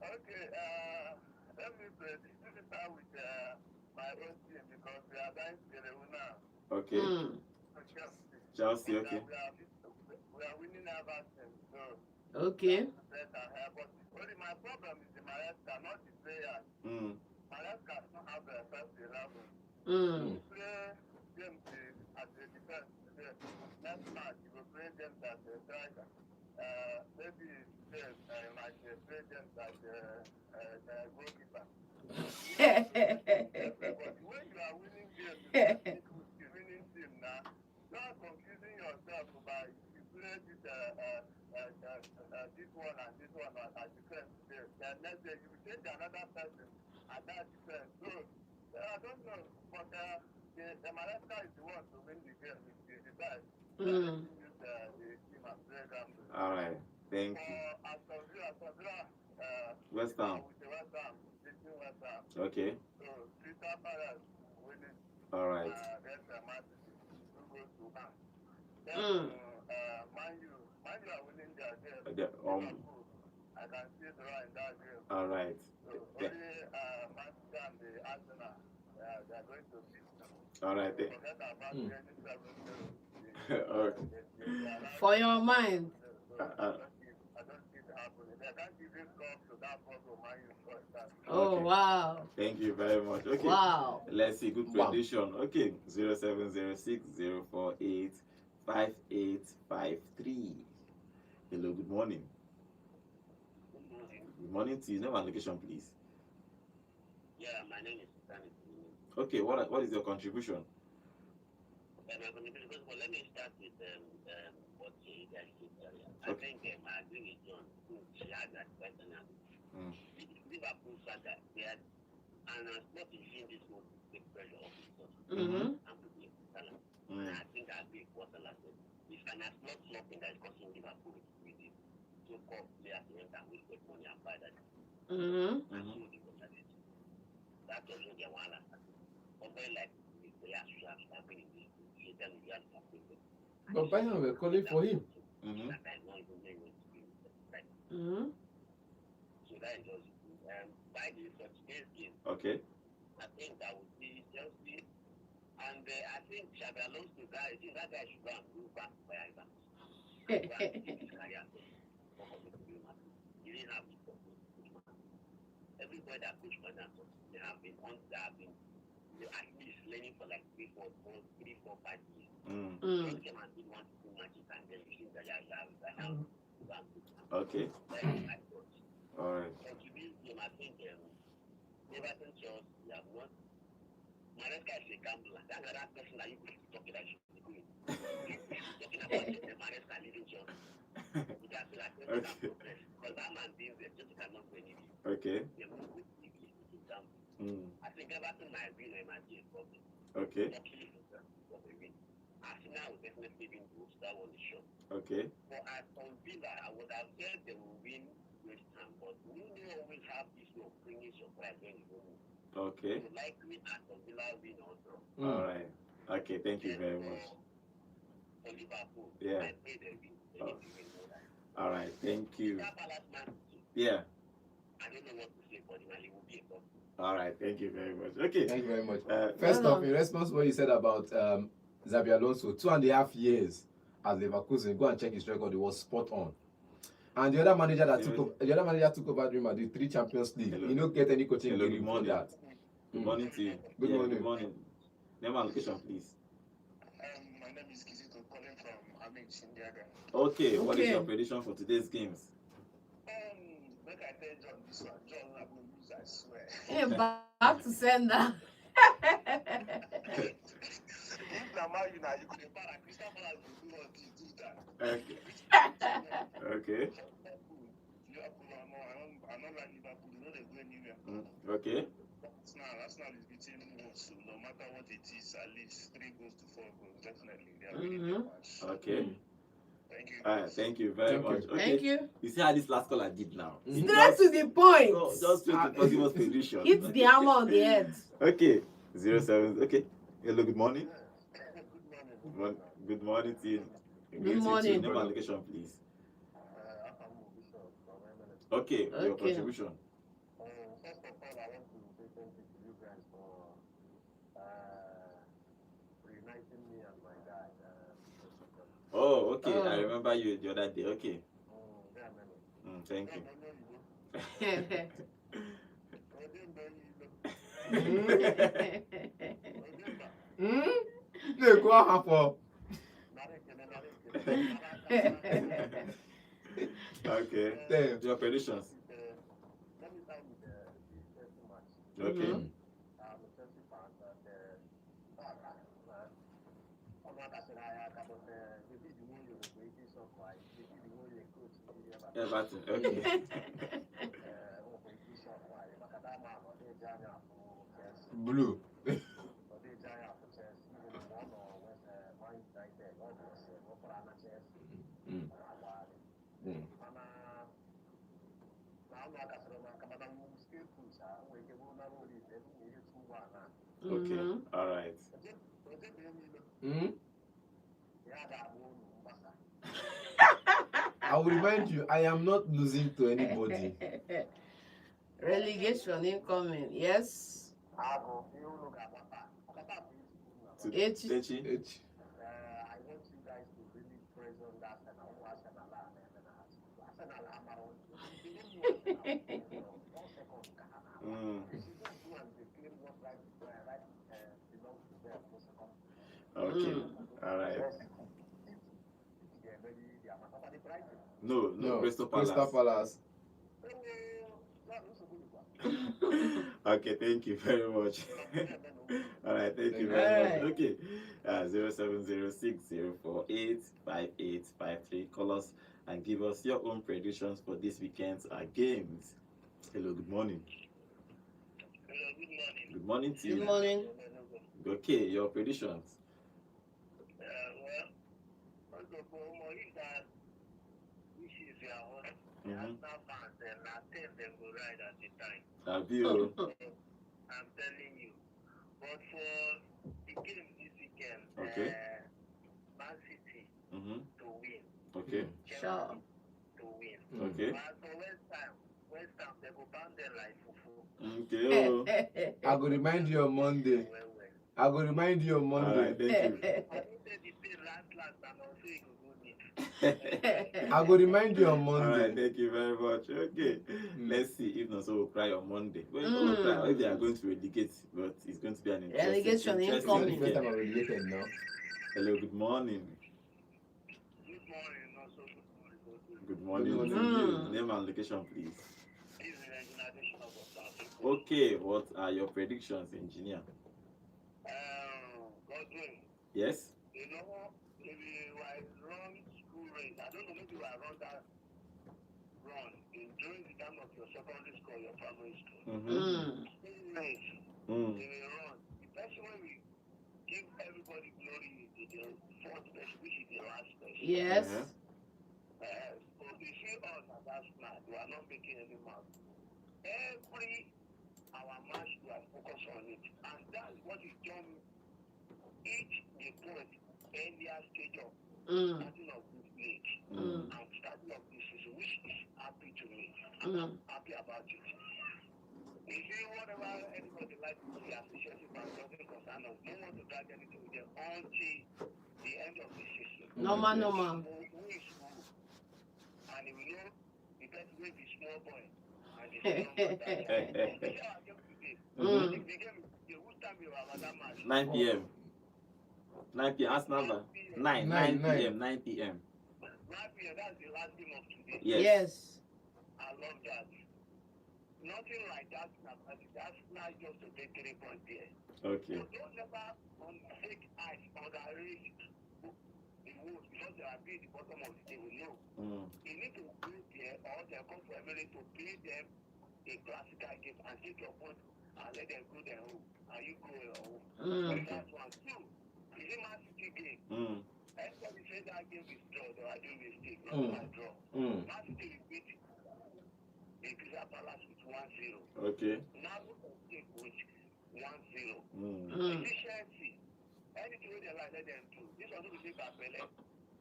[SPEAKER 4] Okay, let me say this is start with my own team because we are going to the now.
[SPEAKER 1] Okay. Chelsea. Okay.
[SPEAKER 4] We are winning Everton, so
[SPEAKER 2] Okay.
[SPEAKER 4] better. But only my problem is the Maresca, not the players. Maresca don't have the first 11. We play James as a defense today. Next match, we will play James as a striker. Maybe today, like play James as a goalkeeper. But when you are winning games, you stick with the winning team now. Not confusing yourself by you play this one and this one as defense today. Then next day you change another person at that defense. So I don't know, but the Maresca is the one to win the game. It's the best. Use the team and play them.
[SPEAKER 1] All right. Thank you.
[SPEAKER 4] Aston Villa,
[SPEAKER 1] WESTHAM.
[SPEAKER 4] WESTHAM.
[SPEAKER 1] Okay.
[SPEAKER 4] So Crystal Palace winning.
[SPEAKER 1] All right.
[SPEAKER 4] Against MADRID. Who goes to Man? Then Man U are winning their game. Liverpool. I can see the right in that game.
[SPEAKER 1] All right.
[SPEAKER 4] So only Man City and the Arsenal, they are going to beat them.
[SPEAKER 1] All right.
[SPEAKER 4] Forget about the 7-0.
[SPEAKER 1] Okay.
[SPEAKER 2] For your mind.
[SPEAKER 4] I don't see it happening. They can't give it cup to that bottle Man U first time.
[SPEAKER 2] Oh,
[SPEAKER 1] Okay.
[SPEAKER 2] wow.
[SPEAKER 1] Thank you very much. Okay.
[SPEAKER 2] Wow.
[SPEAKER 1] Let's see. Good
[SPEAKER 3] Wow.
[SPEAKER 1] prediction. Okay. 07060485853. Hello. Good morning. Good morning to you. Name and location, please.
[SPEAKER 4] Yeah, my name is Stanley.
[SPEAKER 1] Okay. What is your contribution?
[SPEAKER 4] Well, let me start with what you guys said earlier. I
[SPEAKER 1] Okay.
[SPEAKER 4] think I agree with John. She had that question. Liverpool said that they had, and as much as seeing this one, big pressure off himself.
[SPEAKER 2] Mm-hmm.
[SPEAKER 4] And putting Salah. And I think I agree with what Salah said. It's an not something that is costing Liverpool with the so-called players to enter with good money and buy that.
[SPEAKER 2] Mm-hmm.
[SPEAKER 4] And so because of it. That doesn't get one last time. Something like the players should have been in this.
[SPEAKER 3] But Bayern were calling for him.
[SPEAKER 2] Mm-hmm.
[SPEAKER 4] So that is just by the today's game.
[SPEAKER 1] Okay.
[SPEAKER 4] I think that would be Chelsea, and I think Xabi Alonso guy. I think that guy should go and move back to Bayern. He didn't have to everybody that coach Bayern, they have been at least learning for like 3 for 3, 4, 5 years.
[SPEAKER 2] Mm.
[SPEAKER 4] Just came and did 1 to 2 matches, and then you think that you
[SPEAKER 1] Okay.
[SPEAKER 4] I thought.
[SPEAKER 1] All right.
[SPEAKER 4] And to this game, I think Everton Chelsea have not. Maresca is a gambler. That's another person that you could be talking that should be doing. Talking about Maresca leaving Chelsea. It has been like progress. Because that man being there just cannot go anywhere.
[SPEAKER 1] Okay.
[SPEAKER 4] They won't go to the example. I think Everton might win or might be a problem.
[SPEAKER 1] Okay.
[SPEAKER 4] Luckily for the win. Arsenal will definitely win groups. That was the show.
[SPEAKER 1] Okay.
[SPEAKER 4] For Aston Villa, I would have said they will win WESTHAM, but we always have this way of bringing surprise when you go.
[SPEAKER 1] Okay.
[SPEAKER 4] So likely Aston Villa win also.
[SPEAKER 1] All right. Okay. Thank you very much.
[SPEAKER 4] For Liverpool,
[SPEAKER 1] Yeah.
[SPEAKER 4] I say they win. They need to win more than.
[SPEAKER 1] All right. Thank you.
[SPEAKER 4] That Palace Man City,
[SPEAKER 1] Yeah.
[SPEAKER 4] I don't know what to say, but it will be a top.
[SPEAKER 1] All right. Thank you very much. Okay.
[SPEAKER 3] Thank you very much.
[SPEAKER 1] Uh,
[SPEAKER 3] First
[SPEAKER 2] No,
[SPEAKER 3] off,
[SPEAKER 2] no.
[SPEAKER 3] in response to what you said about Xabi Alonso, 2.5 years at Leverkusen, go and check his record. It was spot on. And the other manager that took over Real Madrid 3 Champions League.
[SPEAKER 1] Hello.
[SPEAKER 3] You don't get any coaching
[SPEAKER 1] Hello,
[SPEAKER 3] game
[SPEAKER 1] good
[SPEAKER 3] for
[SPEAKER 1] morning.
[SPEAKER 3] that.
[SPEAKER 1] Good morning to you.
[SPEAKER 3] Good
[SPEAKER 1] Yeah,
[SPEAKER 3] morning.
[SPEAKER 1] Good morning. Name and location, please.
[SPEAKER 4] My name is Kizito, calling from Amix, Indiaga.
[SPEAKER 1] Okay. What is
[SPEAKER 2] Okay.
[SPEAKER 1] your prediction for today's games?
[SPEAKER 4] Like I tell John this one, John I will lose, I swear.
[SPEAKER 2] Hey, back to sender.
[SPEAKER 4] If Namar you could have found a Crystal Palace will do what you do that.
[SPEAKER 1] Okay. Okay.
[SPEAKER 4] Liverpool, I don't like Liverpool, you know they go anywhere.
[SPEAKER 1] Okay.
[SPEAKER 4] Arsenal is beating Wolves, so no matter what it is, at least 3 goals to 4 goals, definitely. They are winning the match.
[SPEAKER 1] Okay.
[SPEAKER 4] Thank you.
[SPEAKER 1] All right. Thank you very
[SPEAKER 3] Thank you.
[SPEAKER 1] much. Okay.
[SPEAKER 2] Thank you.
[SPEAKER 1] You see how this last caller did now? He
[SPEAKER 2] Straight to the point.
[SPEAKER 1] just straight to give us prediction.
[SPEAKER 2] Hit the hammer on the head.
[SPEAKER 1] Okay. 07. Okay. Hello. Good morning.
[SPEAKER 4] Good morning.
[SPEAKER 1] Good morning to you.
[SPEAKER 2] Good morning.
[SPEAKER 1] Name and location, please. Okay. Your
[SPEAKER 2] Okay.
[SPEAKER 1] contribution.
[SPEAKER 4] First of all, I want to say thank you to you guys for reuniting me and my guy.
[SPEAKER 1] Oh, okay.
[SPEAKER 2] Oh.
[SPEAKER 1] I remember you the other day. Okay. Thank you.
[SPEAKER 3] No, go out for.
[SPEAKER 1] Okay.
[SPEAKER 3] Damn.
[SPEAKER 1] Your predictions.
[SPEAKER 4] Let me start with the Chelsea match.
[SPEAKER 1] Okay.
[SPEAKER 2] Mhm.
[SPEAKER 4] I'm a Chelsea fan, and
[SPEAKER 1] Everton. Okay.
[SPEAKER 3] Blue.
[SPEAKER 1] Okay.
[SPEAKER 2] Mhm.
[SPEAKER 1] All right.
[SPEAKER 3] I will remind you, I am not losing to anybody.
[SPEAKER 2] Relegation incoming. Yes. H.
[SPEAKER 1] Lechi.
[SPEAKER 4] I want you guys to really praise on that and I want Arsenal
[SPEAKER 1] Okay. All right. No,
[SPEAKER 3] No,
[SPEAKER 1] Crystal
[SPEAKER 3] Crystal
[SPEAKER 1] Palace.
[SPEAKER 3] Palace.
[SPEAKER 1] Okay, thank you very much. All right, thank you
[SPEAKER 3] All
[SPEAKER 1] very
[SPEAKER 2] right.
[SPEAKER 1] much. Okay, 0706-048-5853. Call us and give us your own predictions for this weekend's games. Hello, good morning.
[SPEAKER 4] Hello, good morning.
[SPEAKER 1] Good morning to
[SPEAKER 2] Good
[SPEAKER 1] you.
[SPEAKER 2] morning.
[SPEAKER 1] Okay, your predictions.
[SPEAKER 4] Well, first of all, if that this is your own, Arsenal fans, then I think they will ride at the time.
[SPEAKER 1] Have you?
[SPEAKER 4] I'm telling you. But for the game this weekend,
[SPEAKER 1] Okay.
[SPEAKER 4] Man City to win,
[SPEAKER 1] Okay.
[SPEAKER 4] Chelsea
[SPEAKER 2] Sure.
[SPEAKER 4] to win.
[SPEAKER 1] Okay.
[SPEAKER 4] But for West Ham, they go pound them like fufu.
[SPEAKER 1] Okay. Oh.
[SPEAKER 3] I will remind you on Monday.
[SPEAKER 4] Well.
[SPEAKER 3] I will remind you on
[SPEAKER 1] All
[SPEAKER 3] Monday.
[SPEAKER 1] right, thank you.
[SPEAKER 4] I think they say last, and also you go need.
[SPEAKER 3] I will remind you on
[SPEAKER 1] All right,
[SPEAKER 3] Monday.
[SPEAKER 1] thank you very much. Okay, let's see. If not, so we'll cry on Monday. Well, you will cry if they are going to relegate, but it's going to be an
[SPEAKER 2] Relegation
[SPEAKER 3] This is the
[SPEAKER 2] incoming.
[SPEAKER 3] first time I'm relegated now.
[SPEAKER 1] Hello, good morning.
[SPEAKER 4] Good morning, no so good morning.
[SPEAKER 1] Good morning
[SPEAKER 3] Good
[SPEAKER 1] to
[SPEAKER 3] morning.
[SPEAKER 1] you. Name and location, please.
[SPEAKER 4] This is the organization of the
[SPEAKER 1] Okay, what are your predictions, engineer?
[SPEAKER 4] Godwin,
[SPEAKER 1] Yes.
[SPEAKER 4] you know, if you run school race, I don't know, maybe you run that run during the time of your secondary school, your primary school. School race, they will run. The person when we give everybody glory is the fourth person, which is the last person.
[SPEAKER 2] Yes.
[SPEAKER 4] So you see us as that smart, we are not making any mark. Every our match we are focused on it, and that's what is done each the point earlier stage of starting of this league and starting of this season, which is happy to me. I'm happy about it. You see, whatever anybody likes to see as a Chelsea fan doesn't concern us. No one to drag anything with them until the end of the season.
[SPEAKER 2] Normal.
[SPEAKER 4] Who is who? And if you know the best way the small boy and the strong boy that they say our game today. The game whose time you have that match?
[SPEAKER 1] 9 p.m. 9 p.m. Arsenal. 9 p.m. 9 p.m.
[SPEAKER 4] 9 p.m. That's the last game of today.
[SPEAKER 1] Yes.
[SPEAKER 4] I love that. Nothing like that. That's not just to take 3 points there.
[SPEAKER 1] Okay.
[SPEAKER 4] So don't ever take eyes underrate the Wolves because they are being the bottom of the table. No. You need to go there or they come for a minute to play them a classical game and take your point and let them go their home. And you go your home. That's one. Two, is it Man City game? Everybody says that game is draw. They are doing mistake. Not my draw. Man City will beat the Crystal Palace with 1-0.
[SPEAKER 1] Okay.
[SPEAKER 4] Now look at the with 1-0. Efficiency. Anything they like, let them do. This one will be Bapele.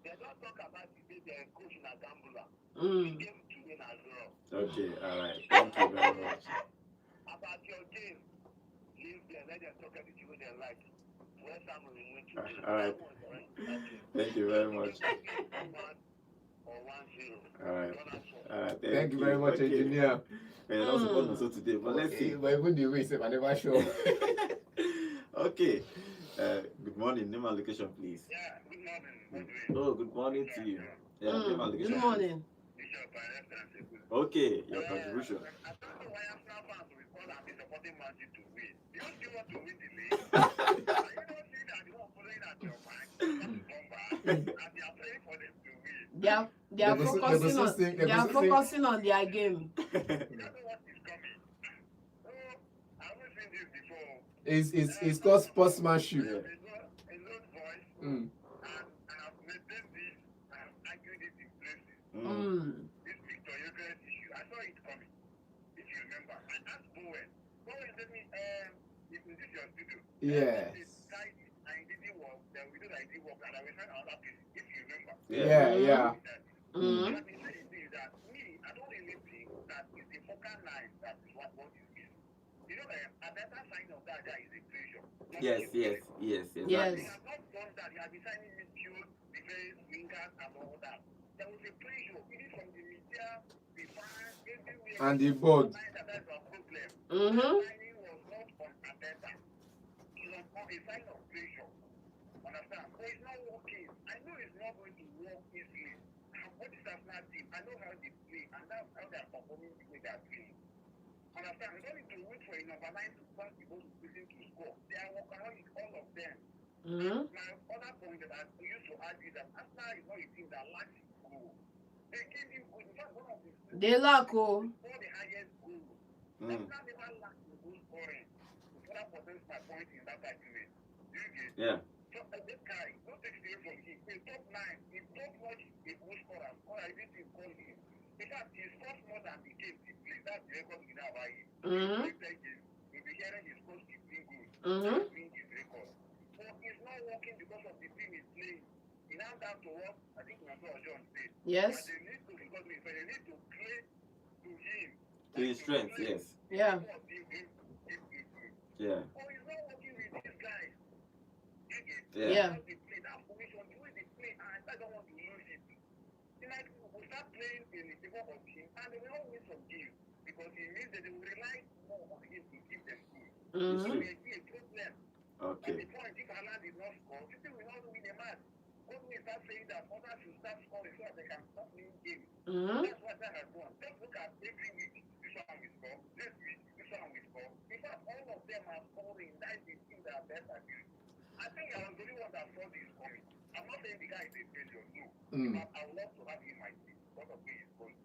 [SPEAKER 4] They don't talk about the way they're coaching a gambler. The game to win as well.
[SPEAKER 1] Okay, all right. Thank you very much.
[SPEAKER 4] About your game, leave them. Let them talk anything they like. WESTHAM will win today.
[SPEAKER 1] All right. Thank you very much.
[SPEAKER 4] Or 1-0.
[SPEAKER 1] All right. All right.
[SPEAKER 3] Thank you very much, engineer.
[SPEAKER 1] And that's what also today. But let's see.
[SPEAKER 3] But even the way I never show.
[SPEAKER 1] Okay. Good morning. Name and location, please.
[SPEAKER 4] Yeah, good morning.
[SPEAKER 1] Oh, good morning to you. Yeah, name and location.
[SPEAKER 2] Good morning.
[SPEAKER 1] Okay, your contribution.
[SPEAKER 4] I don't know why Arsenal fans will call and be supporting Man City to win. Do you still want to win the league? Are you not seeing that you are following at your mind? And they are praying for them to win.
[SPEAKER 2] They are focusing on their game.
[SPEAKER 4] You don't know what is coming. So, I haven't seen this before.
[SPEAKER 3] It's called sportsmanship.
[SPEAKER 4] A loud voice. And I have maintained this. I have argued it in places. This Victor Yogurt issue, I saw it coming. If you remember, I asked Bowen. Bowen said me, is this your studio?
[SPEAKER 3] Yes.
[SPEAKER 4] I didn't work. Then we did I did work, and I will find another place. If you remember.
[SPEAKER 3] Yeah.
[SPEAKER 4] What I'm saying is that me, I don't really think that it's the focal line that is what you feel. You know, a better sign of that guy is a pressure.
[SPEAKER 1] Yes.
[SPEAKER 4] They have not done that. They have been signing midfield, defense, wingers, and all that. There was a pressure, even from the media, the fans, everywhere.
[SPEAKER 3] And the board.
[SPEAKER 4] That's a problem. Signing was not on a better. It was on a sign of pressure. Understand? So it's not working. I know it's not going to work easily. What is Arsenal team? I know how they play, and that's how they are performing the way they are playing. Understand? We don't need to wait for a number 9 to pass the ball to prison to score. They are workaholic, all of them. My other point that I used to argue that Arsenal is not a team that lacks goal. They gave him goal. In fact, one of the
[SPEAKER 2] They lack
[SPEAKER 4] score the highest goal. Arsenal never lacked the goal scoring. To further protect my point in that argument. Do you get?
[SPEAKER 1] Yeah.
[SPEAKER 4] So this guy, don't take it away from him. He's top 9. He's top much a goal scorer. Or I didn't call him. In fact, he scores more than the games he plays. That's the record we know about him. You'll be hearing his scores 15 goals. That's being his record. So it's not working because of the team he's playing. He now down to what I think we saw John said.
[SPEAKER 2] Yes.
[SPEAKER 4] But they need to, because they need to play to him.
[SPEAKER 1] To his strength, yes.
[SPEAKER 2] Yeah.
[SPEAKER 4] So
[SPEAKER 1] Yeah.
[SPEAKER 4] it's not working with these guys.
[SPEAKER 1] Yeah.
[SPEAKER 4] They play that position, the way they play, and I don't want to lose it. will start playing in the favor of him, and they will not win some games because it means that they will rely more on him to give them goals.
[SPEAKER 1] It's
[SPEAKER 4] So
[SPEAKER 1] true.
[SPEAKER 4] there will be a problem. At
[SPEAKER 1] Okay.
[SPEAKER 4] the point, if Haaland did not score, City will not win a match. God will start saying that others should start scoring so that they can stop winning games. That's what that has done. Just look at every week, this one will score. This week, this one will score. In fact, all of them are scoring. That is the thing that are best at it. I think I was the only one that saw this coming. I'm not saying the guy is a failure, no. But I would love to have him in my team because of where he's going.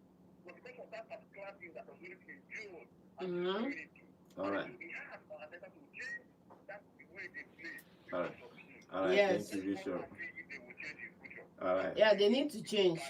[SPEAKER 4] But because of that particular thing that was really built and really do.
[SPEAKER 1] All right.
[SPEAKER 4] It will be hard for Arteta to change that the way they play
[SPEAKER 1] All right.
[SPEAKER 4] because of him.
[SPEAKER 1] All right.
[SPEAKER 2] Yes.
[SPEAKER 1] Thank you, Bishop.
[SPEAKER 4] If they will change his future.
[SPEAKER 1] All right.
[SPEAKER 2] Yeah, they need to change.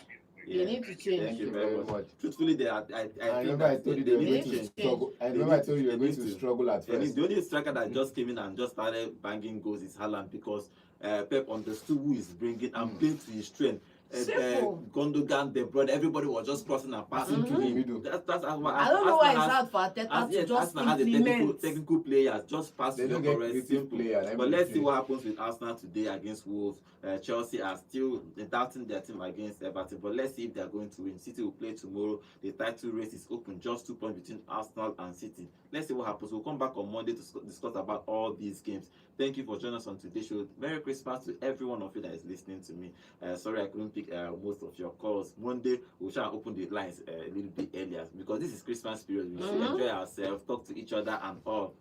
[SPEAKER 1] Yeah.
[SPEAKER 2] They need to
[SPEAKER 1] Thank
[SPEAKER 2] change.
[SPEAKER 1] you very much. Truthfully, I think
[SPEAKER 3] remember I
[SPEAKER 1] that
[SPEAKER 3] told you
[SPEAKER 1] they
[SPEAKER 3] they were
[SPEAKER 1] need
[SPEAKER 3] going
[SPEAKER 1] to
[SPEAKER 3] to
[SPEAKER 1] change.
[SPEAKER 3] struggle. I
[SPEAKER 1] They
[SPEAKER 3] remember I
[SPEAKER 1] need
[SPEAKER 3] told you you were
[SPEAKER 1] they
[SPEAKER 3] going
[SPEAKER 1] need
[SPEAKER 3] to
[SPEAKER 1] to.
[SPEAKER 3] struggle at
[SPEAKER 1] I mean,
[SPEAKER 3] first.
[SPEAKER 1] the only striker that just came in and just started banging goals is Haaland because Pep understood who is bringing and playing to his strength.
[SPEAKER 2] Simple.
[SPEAKER 1] Gundogan, De Bruyne, everybody was just crossing and passing to him.
[SPEAKER 3] Middle.
[SPEAKER 1] That's
[SPEAKER 2] I don't know why it's hard for Arteta
[SPEAKER 1] as
[SPEAKER 2] to
[SPEAKER 1] yet,
[SPEAKER 2] just
[SPEAKER 1] Arsenal has a
[SPEAKER 2] implement.
[SPEAKER 1] technical players, just pass
[SPEAKER 3] They
[SPEAKER 1] to
[SPEAKER 3] don't
[SPEAKER 1] your
[SPEAKER 3] get
[SPEAKER 1] correct,
[SPEAKER 3] creative
[SPEAKER 1] simple.
[SPEAKER 3] player.
[SPEAKER 1] But let's see what happens with Arsenal today against Wolves. Chelsea are still doubting their team against Everton, but let's see if they are going to win. City will play tomorrow. The title race is open, just 2 points between Arsenal and City. Let's see what happens. We'll come back on Monday to discuss about all these games. Thank you for joining us on today's show. Merry Christmas to every one of you that is listening to me. Sorry I couldn't pick most of your calls. Monday, we'll try and open the lines a little bit earlier because this is Christmas period. We should enjoy ourselves, talk to each other and all.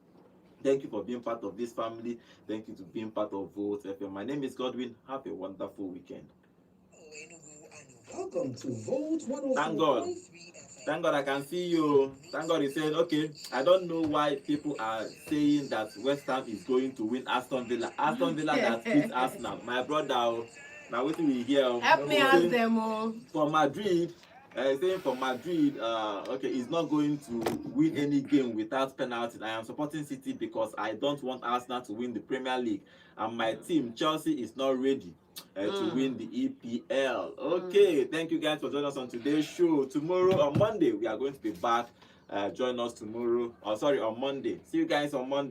[SPEAKER 1] Thank you for being part of this family. Thank you for being part of Vote FM. My name is Godwin. Have a wonderful weekend.
[SPEAKER 5] Welcome to Vote 104.3
[SPEAKER 1] Thank God.
[SPEAKER 5] FM.
[SPEAKER 1] Thank God I can see you. Thank God he's saying, okay, I don't know why people are saying that West Ham is going to win Aston Villa. Aston Villa that beats Arsenal. My brother, now what do we hear?
[SPEAKER 2] Help me ask them all.
[SPEAKER 1] For Madrid, saying for Madrid, okay, he's not going to win any game without penalties. I am supporting City because I don't want Arsenal to win the Premier League. And my team, Chelsea, is not ready to win the EPL. Okay, thank you guys for joining us on today's show. Tomorrow, on Monday, we are going to be back. Join us tomorrow. On Monday. See you guys on Monday.